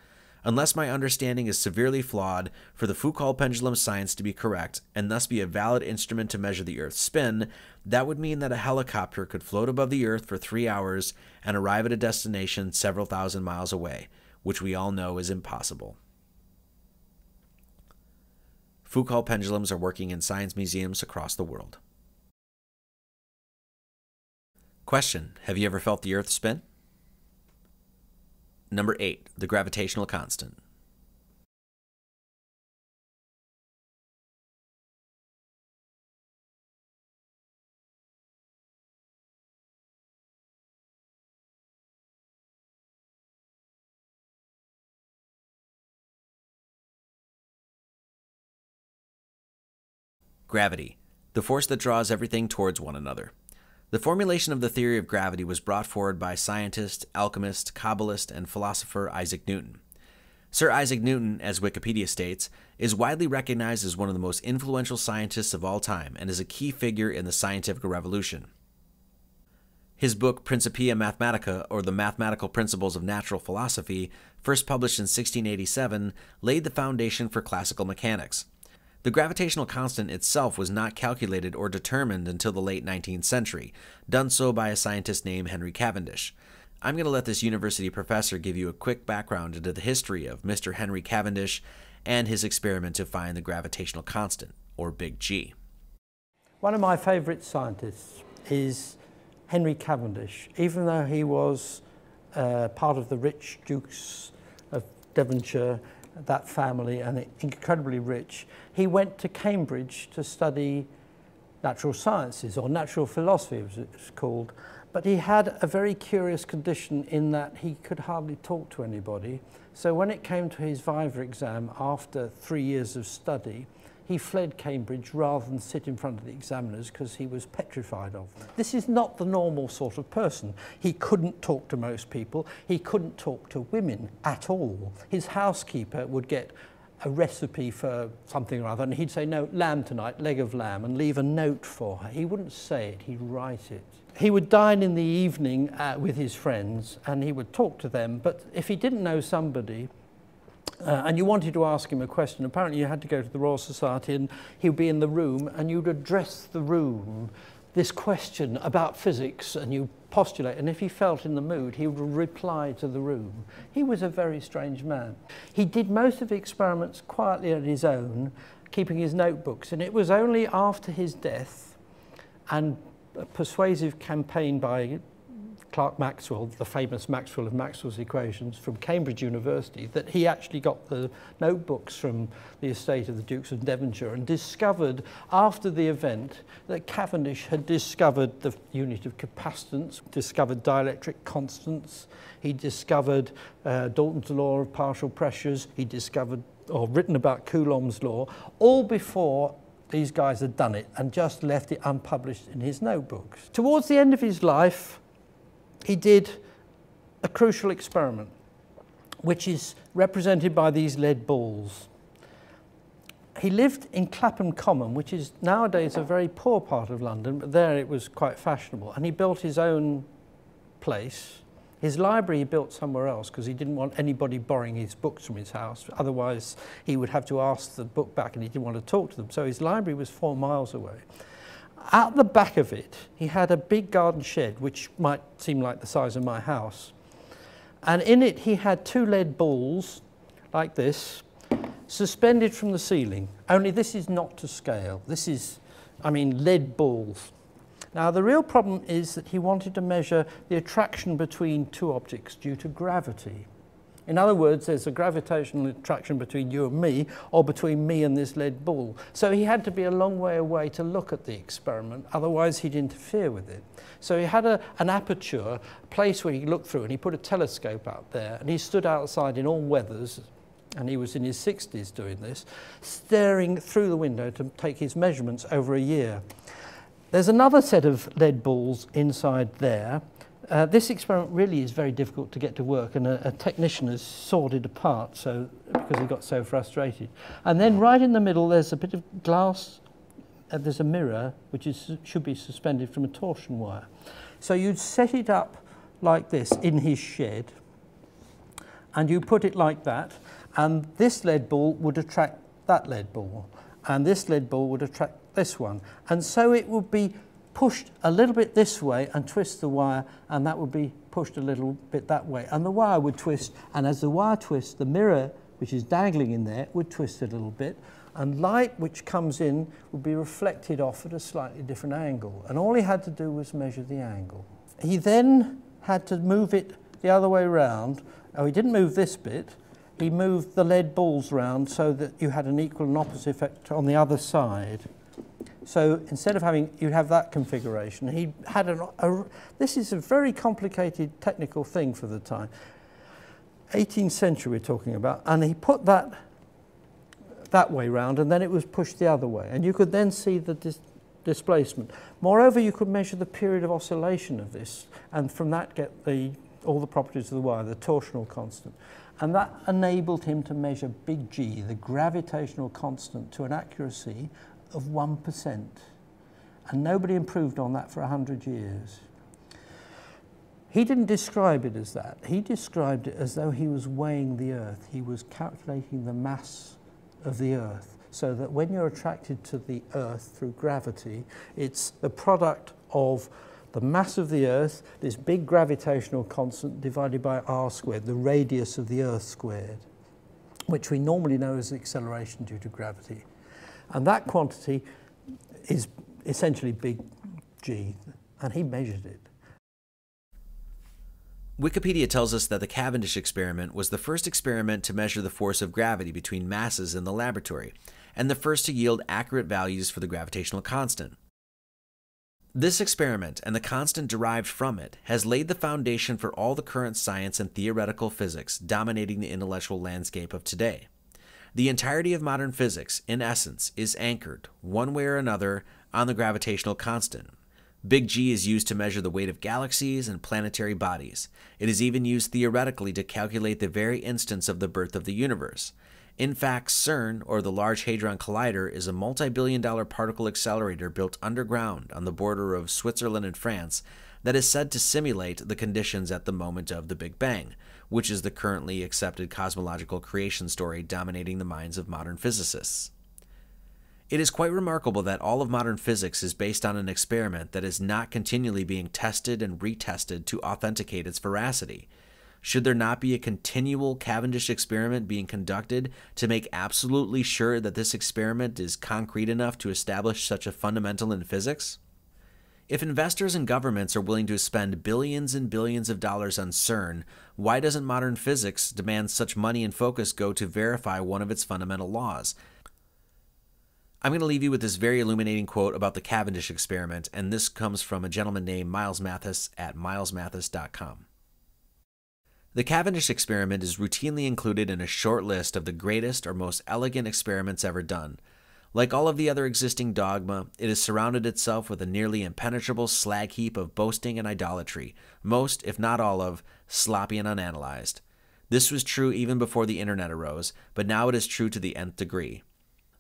Unless my understanding is severely flawed, for the Foucault pendulum science to be correct, and thus be a valid instrument to measure the Earth's spin, that would mean that a helicopter could float above the Earth for 3 hours and arrive at a destination several thousand miles away, which we all know is impossible. Foucault pendulums are working in science museums across the world. Question: have you ever felt the Earth spin? Number 8. The gravitational constant. Gravity, the force that draws everything towards one another. The formulation of the theory of gravity was brought forward by scientist, alchemist, Kabbalist, and philosopher Isaac Newton. Sir Isaac Newton, as Wikipedia states, is widely recognized as one of the most influential scientists of all time and is a key figure in the scientific revolution. His book Principia Mathematica, or The Mathematical Principles of Natural Philosophy, first published in 1687, laid the foundation for classical mechanics. The gravitational constant itself was not calculated or determined until the late 19th century, done so by a scientist named Henry Cavendish. I'm going to let this university professor give you a quick background into the history of Mr. Henry Cavendish and his experiment to find the gravitational constant, or Big G.
One of my favourite scientists is Henry Cavendish. Even though he was part of the rich Dukes of Devonshire, that family, and incredibly rich, he went to Cambridge to study natural sciences, or natural philosophy as it's called. But he had a very curious condition in that he could hardly talk to anybody. So when it came to his Viva exam after 3 years of study, he fled Cambridge rather than sit in front of the examiners because he was petrified of them. This is not the normal sort of person. He couldn't talk to most people. He couldn't talk to women at all. His housekeeper would get a recipe for something or other, and he'd say, no, lamb tonight, leg of lamb, and leave a note for her. He wouldn't say it, he'd write it. He would dine in the evening with his friends, and he would talk to them, but if he didn't know somebody, and you wanted to ask him a question, apparently you had to go to the Royal Society and he would be in the room and you'd address the room this question about physics and you postulate, and if he felt in the mood he would reply to the room. He was a very strange man. He did most of the experiments quietly on his own, keeping his notebooks, and it was only after his death and a persuasive campaign by Clerk Maxwell, the famous Maxwell of Maxwell's equations from Cambridge University, that he actually got the notebooks from the estate of the Dukes of Devonshire and discovered after the event that Cavendish had discovered the unit of capacitance, discovered dielectric constants, he discovered Dalton's law of partial pressures, he discovered or written about Coulomb's law, all before these guys had done it and just left it unpublished in his notebooks. Towards the end of his life, he did a crucial experiment, which is represented by these lead balls. He lived in Clapham Common, which is nowadays a very poor part of London, but there it was quite fashionable. And he built his own place. His library he built somewhere else because he didn't want anybody borrowing his books from his house. Otherwise, he would have to ask the book back and he didn't want to talk to them. So his library was 4 miles away. At the back of it, he had a big garden shed, which might seem like the size of my house. And in it, he had 2 lead balls, like this, suspended from the ceiling. Only this is not to scale. This is, I mean, lead balls. Now, the real problem is that he wanted to measure the attraction between 2 objects due to gravity. In other words, there's a gravitational attraction between you and me, or between me and this lead ball. So he had to be a long way away to look at the experiment, otherwise he'd interfere with it. So he had an aperture, a place where he looked through, and he put a telescope out there, and he stood outside in all weathers, and he was in his 60s doing this, staring through the window to take his measurements over a year. There's another set of lead balls inside there. This experiment really is very difficult to get to work, and a technician has sawed it apart because he got so frustrated. And then right in the middle there's a bit of glass, there's a mirror which should be suspended from a torsion wire. So you'd set it up like this in his shed, and you put it like that, and this lead ball would attract that lead ball, and this lead ball would attract this one. And so it would be pushed a little bit this way and twist the wire, and that would be pushed a little bit that way, and the wire would twist, and as the wire twists the mirror which is dangling in there, would twist a little bit, and light which comes in would be reflected off at a slightly different angle. And all he had to do was measure the angle. He then had to move it the other way round. Oh, he didn't move this bit. He moved the lead balls round so that you had an equal and opposite effect on the other side. So instead of having, you have that configuration. He had this is a very complicated technical thing for the time. 18th century we're talking about, and he put that way round, and then it was pushed the other way, and you could then see the displacement. Moreover, you could measure the period of oscillation of this, and from that get all the properties of the wire, the torsional constant. And that enabled him to measure big G, the gravitational constant, to an accuracy of 1%. And nobody improved on that for 100 years. He didn't describe it as that. He described it as though he was weighing the Earth. He was calculating the mass of the Earth, so that when you're attracted to the Earth through gravity, it's the product of the mass of the Earth, this big gravitational constant, divided by r squared, the radius of the Earth squared, which we normally know as acceleration due to gravity. And that quantity is essentially big G, and he measured it.
Wikipedia tells us that the Cavendish experiment was the first experiment to measure the force of gravity between masses in the laboratory, and the first to yield accurate values for the gravitational constant. This experiment, and the constant derived from it, has laid the foundation for all the current science and theoretical physics dominating the intellectual landscape of today. The entirety of modern physics, in essence, is anchored, one way or another, on the gravitational constant. Big G is used to measure the weight of galaxies and planetary bodies. It is even used theoretically to calculate the very instance of the birth of the universe. In fact, CERN, or the Large Hadron Collider, is a multi-billion-dollar particle accelerator built underground on the border of Switzerland and France that is said to simulate the conditions at the moment of the Big Bang, which is the currently accepted cosmological creation story dominating the minds of modern physicists. It is quite remarkable that all of modern physics is based on an experiment that is not continually being tested and retested to authenticate its veracity. Should there not be a continual Cavendish experiment being conducted to make absolutely sure that this experiment is concrete enough to establish such a fundamental in physics? If investors and governments are willing to spend billions and billions of dollars on CERN, why doesn't modern physics demand such money and focus go to verify one of its fundamental laws? I'm going to leave you with this very illuminating quote about the Cavendish experiment, and this comes from a gentleman named Miles Mathis at milesmathis.com. The Cavendish experiment is routinely included in a short list of the greatest or most elegant experiments ever done. Like all of the other existing dogma, it has surrounded itself with a nearly impenetrable slag heap of boasting and idolatry, most, if not all of, sloppy and unanalyzed. This was true even before the internet arose, but now it is true to the nth degree.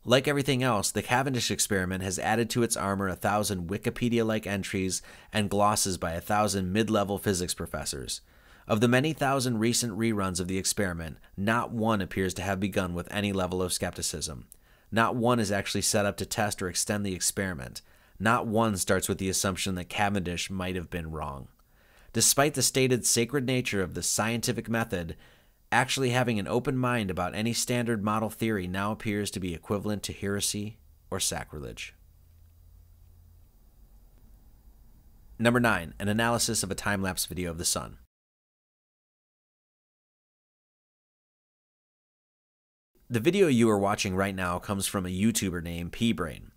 Like everything else, the Cavendish experiment has added to its armor 1,000 Wikipedia-like entries and glosses by 1,000 mid-level physics professors. Of the many thousand recent reruns of the experiment, not one appears to have begun with any level of skepticism. Not one is actually set up to test or extend the experiment. Not one starts with the assumption that Cavendish might have been wrong. Despite the stated sacred nature of the scientific method, actually having an open mind about any standard model theory now appears to be equivalent to heresy or sacrilege. Number 9, an analysis of a time-lapse video of the sun. The video you are watching right now comes from a YouTuber named P-Brain.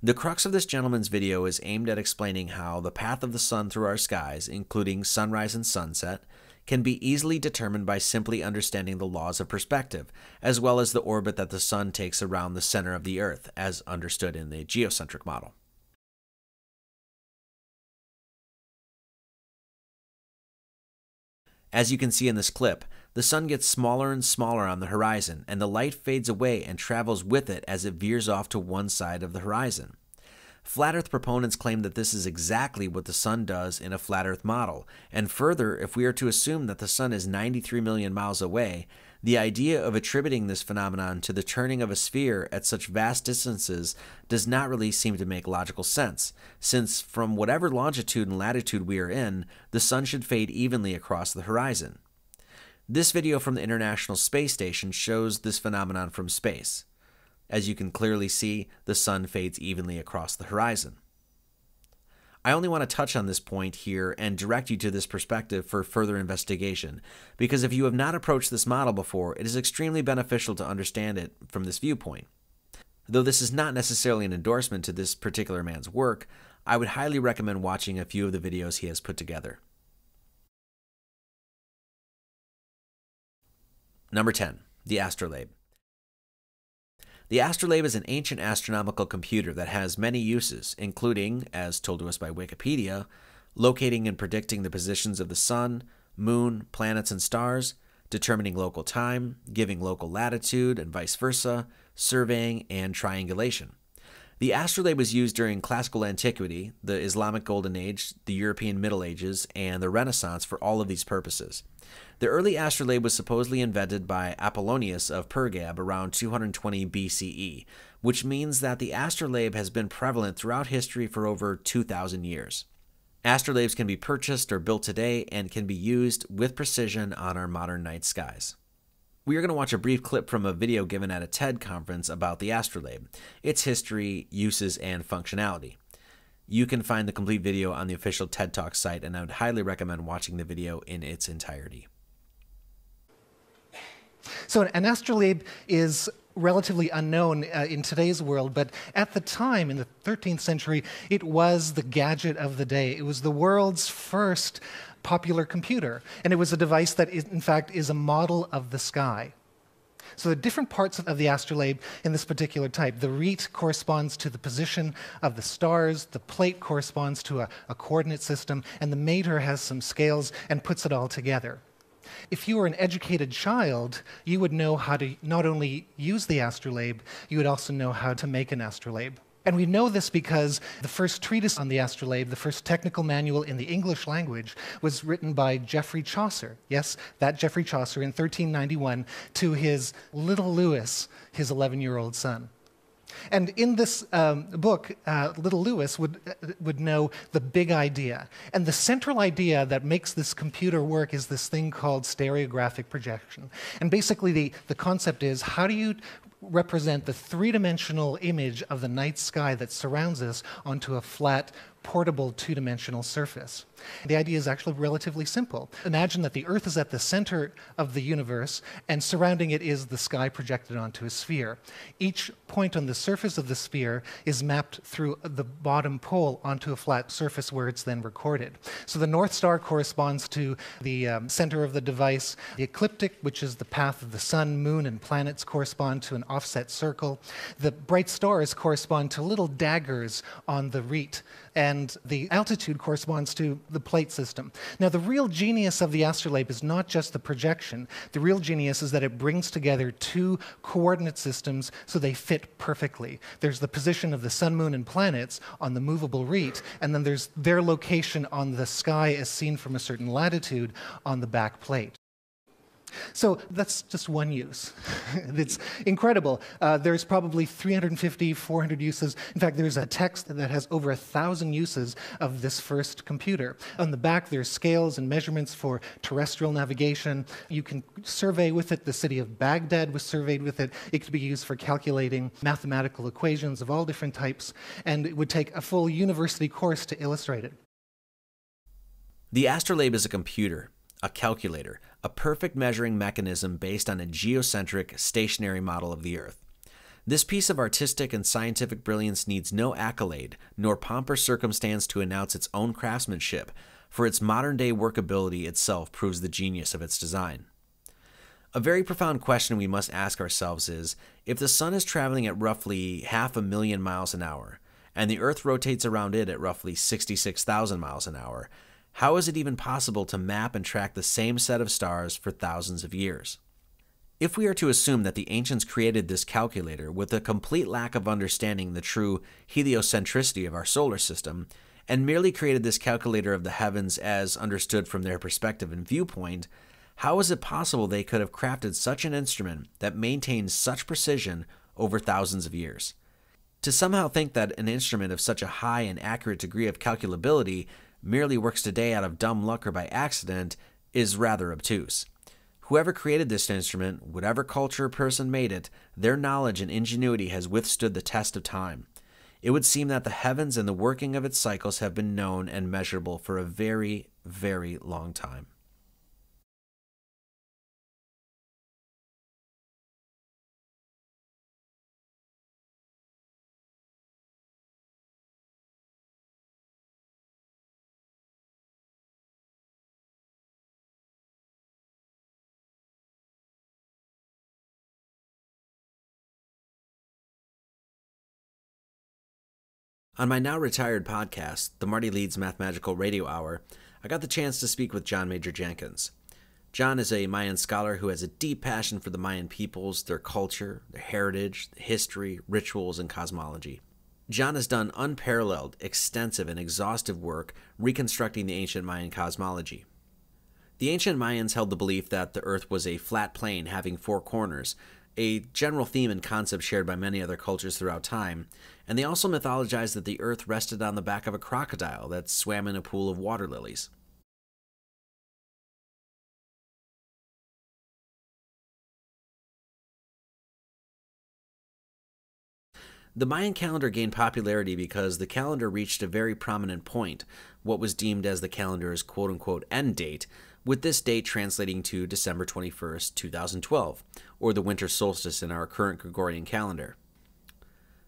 The crux of this gentleman's video is aimed at explaining how the path of the sun through our skies, including sunrise and sunset, can be easily determined by simply understanding the laws of perspective, as well as the orbit that the sun takes around the center of the Earth, as understood in the geocentric model. As you can see in this clip, the sun gets smaller and smaller on the horizon, and the light fades away and travels with it as it veers off to one side of the horizon. Flat Earth proponents claim that this is exactly what the sun does in a flat Earth model, and further, if we are to assume that the sun is 93 million miles away, the idea of attributing this phenomenon to the turning of a sphere at such vast distances does not really seem to make logical sense, since from whatever longitude and latitude we are in, the sun should fade evenly across the horizon. This video from the International Space Station shows this phenomenon from space. As you can clearly see, the sun fades evenly across the horizon. I only want to touch on this point here and direct you to this perspective for further investigation, because if you have not approached this model before, it is extremely beneficial to understand it from this viewpoint. Though this is not necessarily an endorsement to this particular man's work, I would highly recommend watching a few of the videos he has put together. Number 10. The Astrolabe. The astrolabe is an ancient astronomical computer that has many uses, including, as told to us by Wikipedia, locating and predicting the positions of the sun, moon, planets, and stars, determining local time, giving local latitude, and vice versa, surveying, and triangulation. The astrolabe was used during classical antiquity, the Islamic Golden Age, the European Middle Ages, and the Renaissance for all of these purposes. The early astrolabe was supposedly invented by Apollonius of Pergam around 220 BCE, which means that the astrolabe has been prevalent throughout history for over 2,000 years. Astrolabes can be purchased or built today and can be used with precision on our modern night skies. We are going to watch a brief clip from a video given at a TED conference about the astrolabe, its history, uses, and functionality. You can find the complete video on the official TED Talk site, and I would highly recommend watching the video in its entirety.
So an astrolabe is relatively unknown in today's world, but at the time, in the 13th century, it was the gadget of the day. It was the world's first popular computer, and it was a device that, in fact, is a model of the sky. So the different parts of the astrolabe in this particular type, the rete corresponds to the position of the stars, the plate corresponds to a coordinate system, and the mater has some scales and puts it all together. If you were an educated child, you would know how to not only use the astrolabe, you would also know how to make an astrolabe. And we know this because the first treatise on the astrolabe, the first technical manual in the English language, was written by Geoffrey Chaucer. Yes, that Geoffrey Chaucer in 1391 to his little Lewis, his 11-year-old son. And in this book, little Lewis would know the big idea. And the central idea that makes this computer work is this thing called stereographic projection. And basically the concept is, how do you represent the three-dimensional image of the night sky that surrounds us onto a flat, portable two-dimensional surface? The idea is actually relatively simple. Imagine that the Earth is at the center of the universe, and surrounding it is the sky projected onto a sphere. Each point on the surface of the sphere is mapped through the bottom pole onto a flat surface where it's then recorded. So the North Star corresponds to the center of the device. The ecliptic, which is the path of the sun, moon, and planets, correspond to an offset circle. The bright stars correspond to little daggers on the rete, and the altitude corresponds to the plate system. Now, the real genius of the astrolabe is not just the projection. The real genius is that it brings together two coordinate systems so they fit perfectly. There's the position of the sun, moon, and planets on the movable rete, and then there's their location on the sky as seen from a certain latitude on the back plate. So that's just one use. It's incredible. There's probably 350, 400 uses. In fact, there's a text that has over 1,000 uses of this first computer. On the back, there's scales and measurements for terrestrial navigation. You can survey with it. The city of Baghdad was surveyed with it. It could be used for calculating mathematical equations of all different types, and it would take a full university course to illustrate it.
The astrolabe is a computer, a calculator, a perfect measuring mechanism based on a geocentric, stationary model of the Earth. This piece of artistic and scientific brilliance needs no accolade, nor pomp or circumstance to announce its own craftsmanship, for its modern-day workability itself proves the genius of its design. A very profound question we must ask ourselves is, if the sun is traveling at roughly 500,000 miles an hour, and the Earth rotates around it at roughly 66,000 miles an hour, how is it even possible to map and track the same set of stars for thousands of years? If we are to assume that the ancients created this calculator with a complete lack of understanding the true heliocentricity of our solar system, and merely created this calculator of the heavens as understood from their perspective and viewpoint, how is it possible they could have crafted such an instrument that maintains such precision over thousands of years? To somehow think that an instrument of such a high and accurate degree of calculability merely works today out of dumb luck or by accident is rather obtuse. Whoever created this instrument, whatever culture or person made it, their knowledge and ingenuity has withstood the test of time. It would seem that the heavens and the working of its cycles have been known and measurable for a very, very long time. On my now retired podcast, the Marty Leeds Mathematical Radio Hour, I got the chance to speak with John Major Jenkins. John is a Mayan scholar who has a deep passion for the Mayan peoples, their culture, their heritage, history, rituals, and cosmology. John has done unparalleled, extensive, and exhaustive work reconstructing the ancient Mayan cosmology. The ancient Mayans held the belief that the Earth was a flat plane having four corners, a general theme and concept shared by many other cultures throughout time, and they also mythologized that the Earth rested on the back of a crocodile that swam in a pool of water lilies. The Mayan calendar gained popularity because the calendar reached a very prominent point, what was deemed as the calendar's quote-unquote end date, with this date translating to December 21st, 2012, or the winter solstice in our current Gregorian calendar.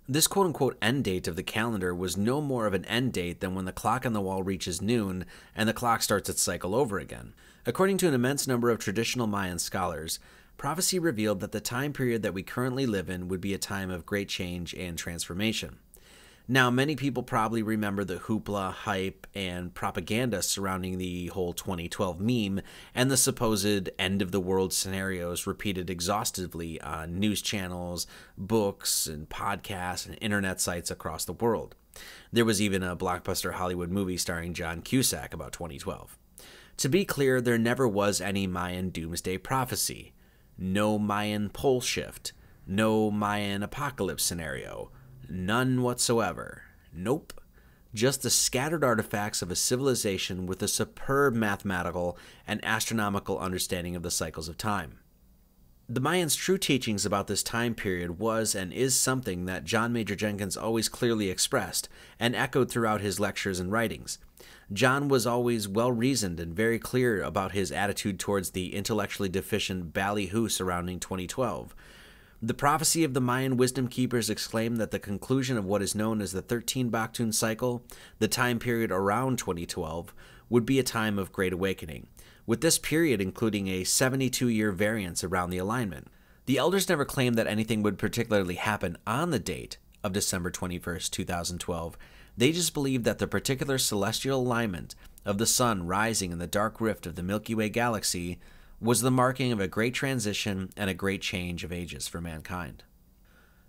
This quote-unquote end date of the calendar was no more of an end date than when the clock on the wall reaches noon and the clock starts its cycle over again. According to an immense number of traditional Mayan scholars, prophecy revealed that the time period that we currently live in would be a time of great change and transformation. Now, many people probably remember the hoopla, hype, and propaganda surrounding the whole 2012 meme and the supposed end-of-the-world scenarios repeated exhaustively on news channels, books, and podcasts and internet sites across the world. There was even a blockbuster Hollywood movie starring John Cusack about 2012. To be clear, there never was any Mayan doomsday prophecy. No Mayan pole shift. No Mayan apocalypse scenario. None whatsoever. Nope. Just the scattered artifacts of a civilization with a superb mathematical and astronomical understanding of the cycles of time. The Mayans' true teachings about this time period was and is something that John Major Jenkins always clearly expressed and echoed throughout his lectures and writings. John was always well-reasoned and very clear about his attitude towards the intellectually deficient ballyhoo surrounding 2012. The prophecy of the Mayan wisdom keepers exclaimed that the conclusion of what is known as the 13 Baktun cycle, the time period around 2012, would be a time of great awakening, with this period including a 72-year variance around the alignment. The elders never claimed that anything would particularly happen on the date of December 21st, 2012. They just believed that the particular celestial alignment of the sun rising in the dark rift of the Milky Way galaxy was the marking of a great transition and a great change of ages for mankind.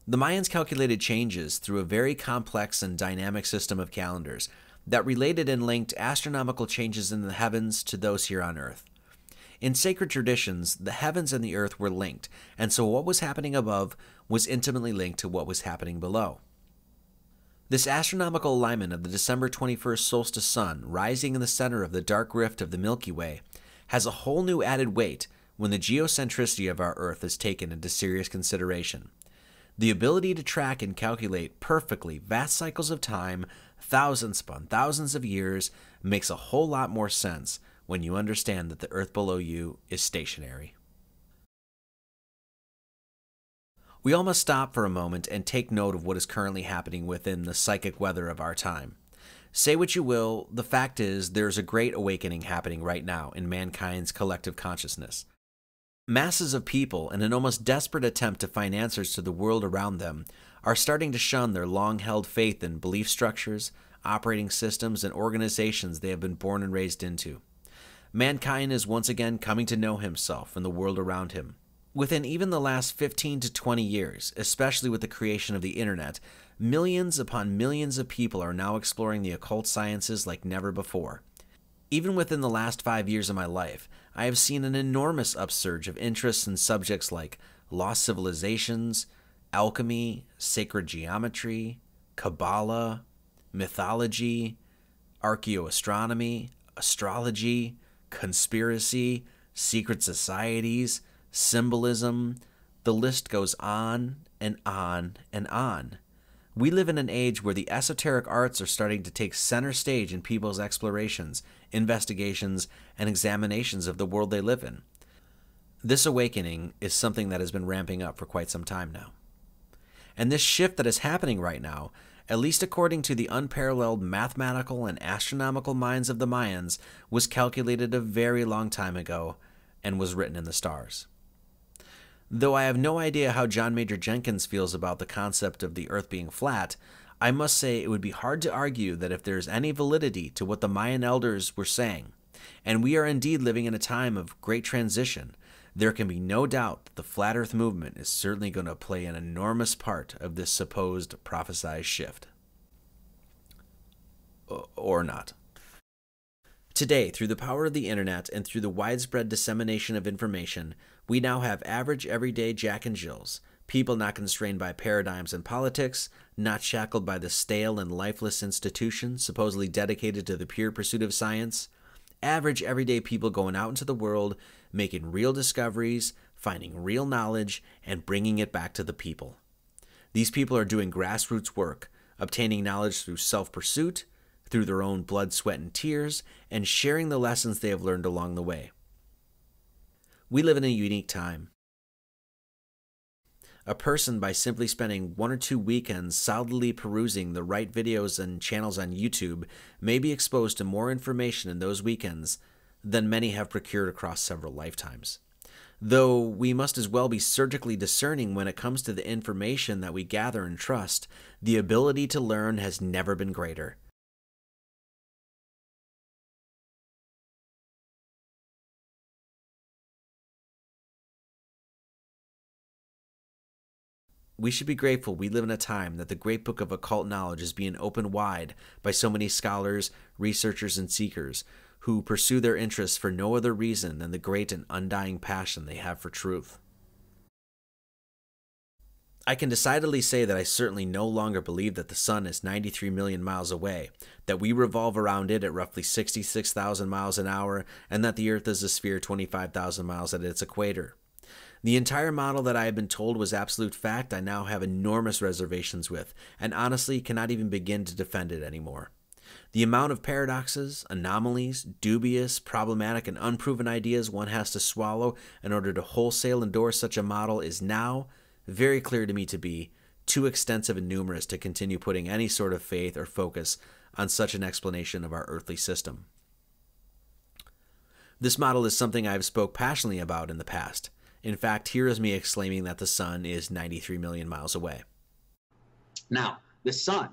The Mayans calculated changes through a very complex and dynamic system of calendars that related and linked astronomical changes in the heavens to those here on Earth. In sacred traditions, the heavens and the earth were linked, and so what was happening above was intimately linked to what was happening below. This astronomical alignment of the December 21st solstice sun rising in the center of the dark rift of the Milky Way has a whole new added weight when the geocentricity of our Earth is taken into serious consideration. The ability to track and calculate perfectly vast cycles of time, thousands upon thousands of years, makes a whole lot more sense when you understand that the Earth below you is stationary. We all must stop for a moment and take note of what is currently happening within the psychic weather of our time. Say what you will, the fact is there's a great awakening happening right now in mankind's collective consciousness. Masses of people, in an almost desperate attempt to find answers to the world around them, are starting to shun their long-held faith in belief structures, operating systems, and organizations they have been born and raised into. Mankind is once again coming to know himself and the world around him. Within even the last 15 to 20 years, especially with the creation of the internet, millions upon millions of people are now exploring the occult sciences like never before. Even within the last 5 years of my life, I have seen an enormous upsurge of interests in subjects like lost civilizations, alchemy, sacred geometry, Kabbalah, mythology, archaeoastronomy, astrology, conspiracy, secret societies, symbolism. The list goes on and on and on. We live in an age where the esoteric arts are starting to take center stage in people's explorations, investigations, and examinations of the world they live in. This awakening is something that has been ramping up for quite some time now. And this shift that is happening right now, at least according to the unparalleled mathematical and astronomical minds of the Mayans, was calculated a very long time ago and was written in the stars. Though I have no idea how John Major Jenkins feels about the concept of the Earth being flat, I must say it would be hard to argue that if there is any validity to what the Mayan elders were saying, and we are indeed living in a time of great transition, there can be no doubt that the Flat Earth movement is certainly going to play an enormous part of this supposed prophesized shift. Or not. Today, through the power of the internet and through the widespread dissemination of information, we now have average, everyday Jack and Jills, people not constrained by paradigms and politics, not shackled by the stale and lifeless institutions supposedly dedicated to the pure pursuit of science, average, everyday people going out into the world, making real discoveries, finding real knowledge, and bringing it back to the people. These people are doing grassroots work, obtaining knowledge through self-pursuit, through their own blood, sweat, and tears, and sharing the lessons they have learned along the way. We live in a unique time. A person, by simply spending 1 or 2 weekends solidly perusing the right videos and channels on YouTube, may be exposed to more information in those weekends than many have procured across several lifetimes. Though we must as well be surgically discerning when it comes to the information that we gather and trust, the ability to learn has never been greater. We should be grateful we live in a time that the great book of occult knowledge is being opened wide by so many scholars, researchers, and seekers who pursue their interests for no other reason than the great and undying passion they have for truth. I can decidedly say that I certainly no longer believe that the sun is 93 million miles away, that we revolve around it at roughly 66,000 miles an hour, and that the Earth is a sphere 25,000 miles at its equator. The entire model that I have been told was absolute fact I now have enormous reservations with, and honestly cannot even begin to defend it anymore. The amount of paradoxes, anomalies, dubious, problematic, and unproven ideas one has to swallow in order to wholesale endorse such a model is now very clear to me to be too extensive and numerous to continue putting any sort of faith or focus on such an explanation of our earthly system. This model is something I have spoke passionately about in the past. In fact, here is me exclaiming that the sun is 93 million miles away.
Now, the sun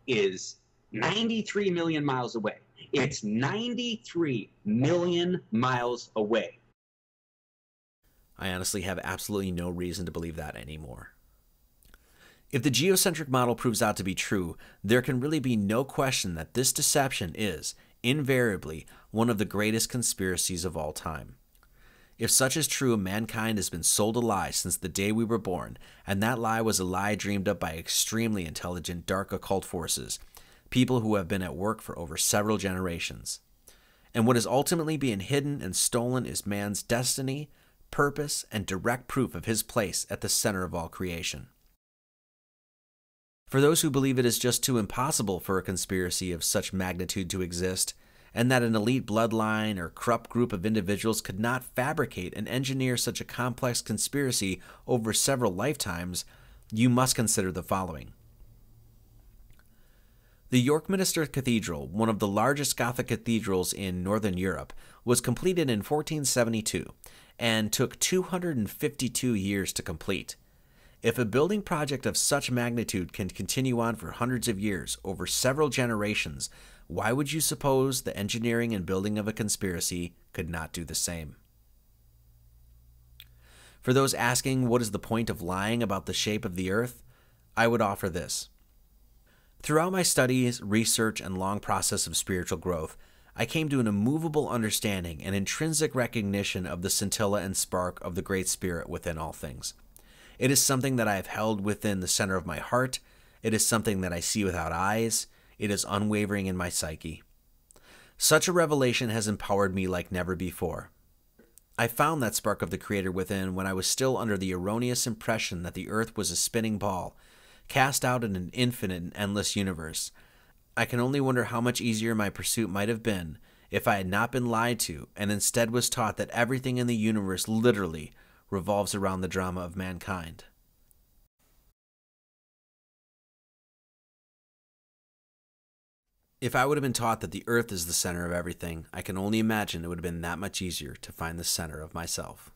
is 93 million miles away. It's 93 million miles away.
I honestly have absolutely no reason to believe that anymore. If the geocentric model proves out to be true, there can really be no question that this deception is, invariably, one of the greatest conspiracies of all time. If such is true, mankind has been sold a lie since the day we were born, and that lie was a lie dreamed up by extremely intelligent dark occult forces, people who have been at work for over several generations. And what is ultimately being hidden and stolen is man's destiny, purpose, and direct proof of his place at the center of all creation. For those who believe it is just too impossible for a conspiracy of such magnitude to exist, and that an elite bloodline or corrupt group of individuals could not fabricate and engineer such a complex conspiracy over several lifetimes, you must consider the following. The York Minster Cathedral, one of the largest Gothic cathedrals in Northern Europe, was completed in 1472 and took 252 years to complete. If a building project of such magnitude can continue on for hundreds of years over several generations, why would you suppose the engineering and building of a conspiracy could not do the same? For those asking what is the point of lying about the shape of the earth, I would offer this. Throughout my studies, research, and long process of spiritual growth, I came to an immovable understanding and intrinsic recognition of the scintilla and spark of the Great Spirit within all things. It is something that I have held within the center of my heart. It is something that I see without eyes. It is unwavering in my psyche. Such a revelation has empowered me like never before. I found that spark of the Creator within when I was still under the erroneous impression that the earth was a spinning ball, cast out in an infinite and endless universe. I can only wonder how much easier my pursuit might have been if I had not been lied to and instead was taught that everything in the universe literally revolves around the drama of mankind. If I would have been taught that the earth is the center of everything, I can only imagine it would have been that much easier to find the center of myself.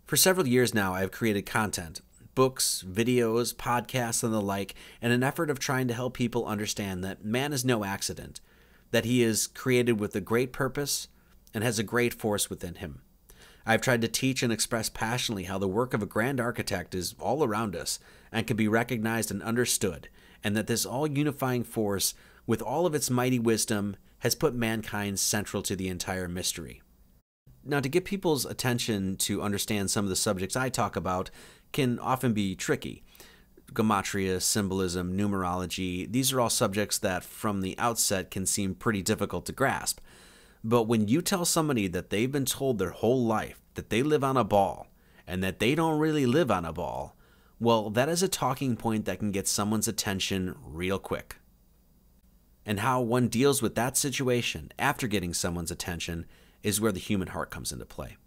For several years now, I have created content, books, videos, podcasts, and the like, in an effort of trying to help people understand that man is no accident, that he is created with a great purpose and has a great force within him. I've tried to teach and express passionately how the work of a grand architect is all around us and can be recognized and understood, and that this all-unifying force, with all of its mighty wisdom, has put mankind central to the entire mystery. Now, to get people's attention to understand some of the subjects I talk about can often be tricky. Gematria, symbolism, numerology, these are all subjects that from the outset can seem pretty difficult to grasp. But when you tell somebody that they've been told their whole life that they live on a ball and that they don't really live on a ball, well, that is a talking point that can get someone's attention real quick. And how one deals with that situation after getting someone's attention is where the human heart comes into play.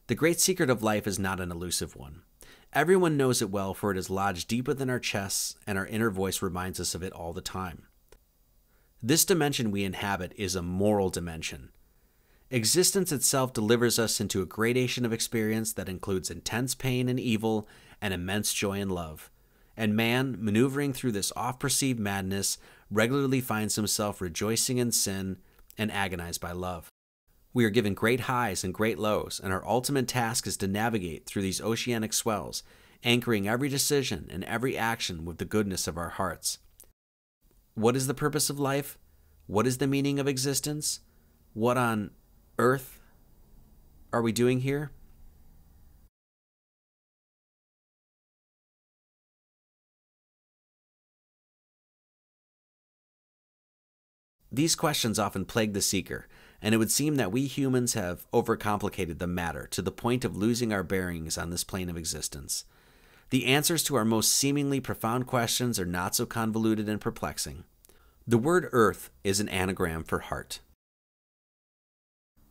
The great secret of life is not an elusive one. Everyone knows it well, for it is lodged deep within our chests, and our inner voice reminds us of it all the time. This dimension we inhabit is a moral dimension. Existence itself delivers us into a gradation of experience that includes intense pain and evil and immense joy and love. And man, maneuvering through this oft-perceived madness, regularly finds himself rejoicing in sin and agonized by love. We are given great highs and great lows, and our ultimate task is to navigate through these oceanic swells, anchoring every decision and every action with the goodness of our hearts. What is the purpose of life? What is the meaning of existence? What on earth are we doing here? These questions often plague the seeker, and it would seem that we humans have overcomplicated the matter to the point of losing our bearings on this plane of existence. The answers to our most seemingly profound questions are not so convoluted and perplexing. The word earth is an anagram for heart.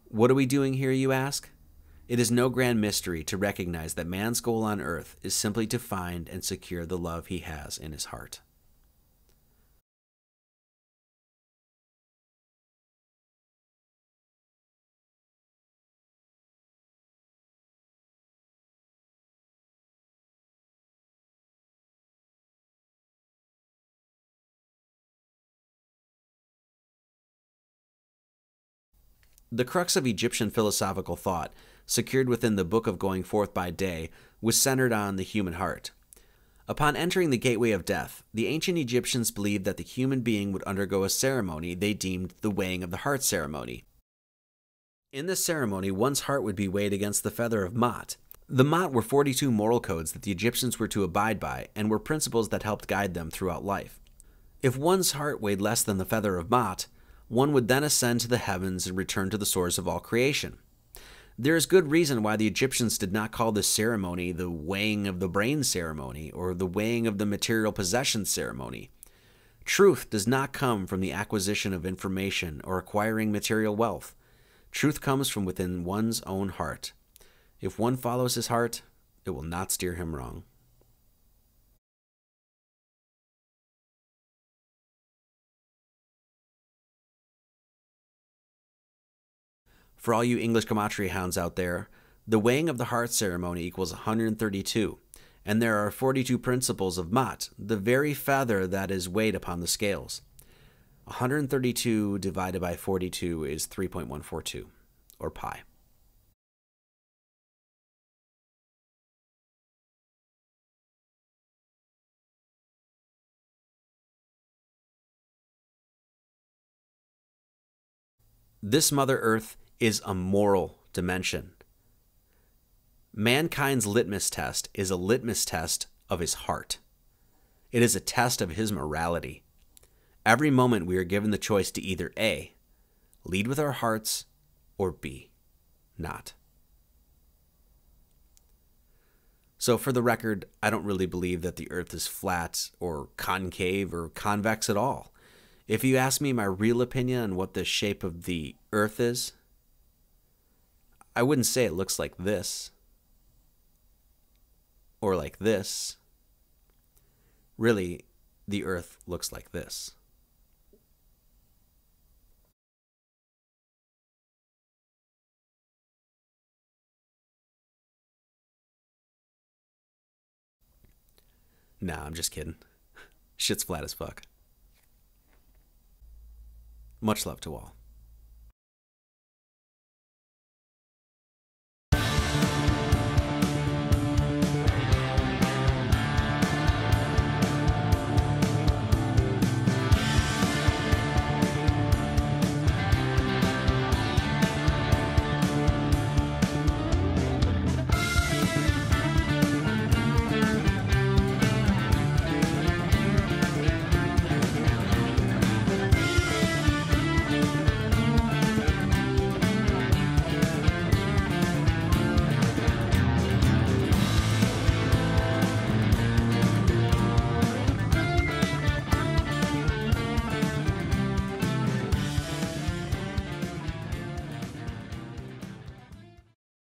What are we doing here, you ask? It is no grand mystery to recognize that man's goal on earth is simply to find and secure the love he has in his heart. The crux of Egyptian philosophical thought, secured within the Book of Going Forth by Day, was centered on the human heart. Upon entering the gateway of death, the ancient Egyptians believed that the human being would undergo a ceremony they deemed the weighing of the heart ceremony. In this ceremony, one's heart would be weighed against the feather of Ma'at. The Ma'at were 42 moral codes that the Egyptians were to abide by and were principles that helped guide them throughout life. If one's heart weighed less than the feather of Ma'at, one would then ascend to the heavens and return to the source of all creation. There is good reason why the Egyptians did not call this ceremony the weighing of the brain ceremony or the weighing of the material possessions ceremony. Truth does not come from the acquisition of information or acquiring material wealth. Truth comes from within one's own heart. If one follows his heart, it will not steer him wrong. For all you English gematria hounds out there, the weighing of the heart ceremony equals 132, and there are 42 principles of Ma'at, the very feather that is weighed upon the scales. 132 divided by 42 is 3.142, or pi. This Mother Earth is a moral dimension. Mankind's litmus test is a litmus test of his heart. It is a test of his morality. Every moment we are given the choice to either A, lead with our hearts, or B, not. So for the record, I don't really believe that the Earth is flat or concave or convex at all. If you ask me my real opinion on what the shape of the Earth is, I wouldn't say it looks like this or like this. Really, the Earth looks like this. Nah, I'm just kidding. Shit's flat as fuck. Much love to all.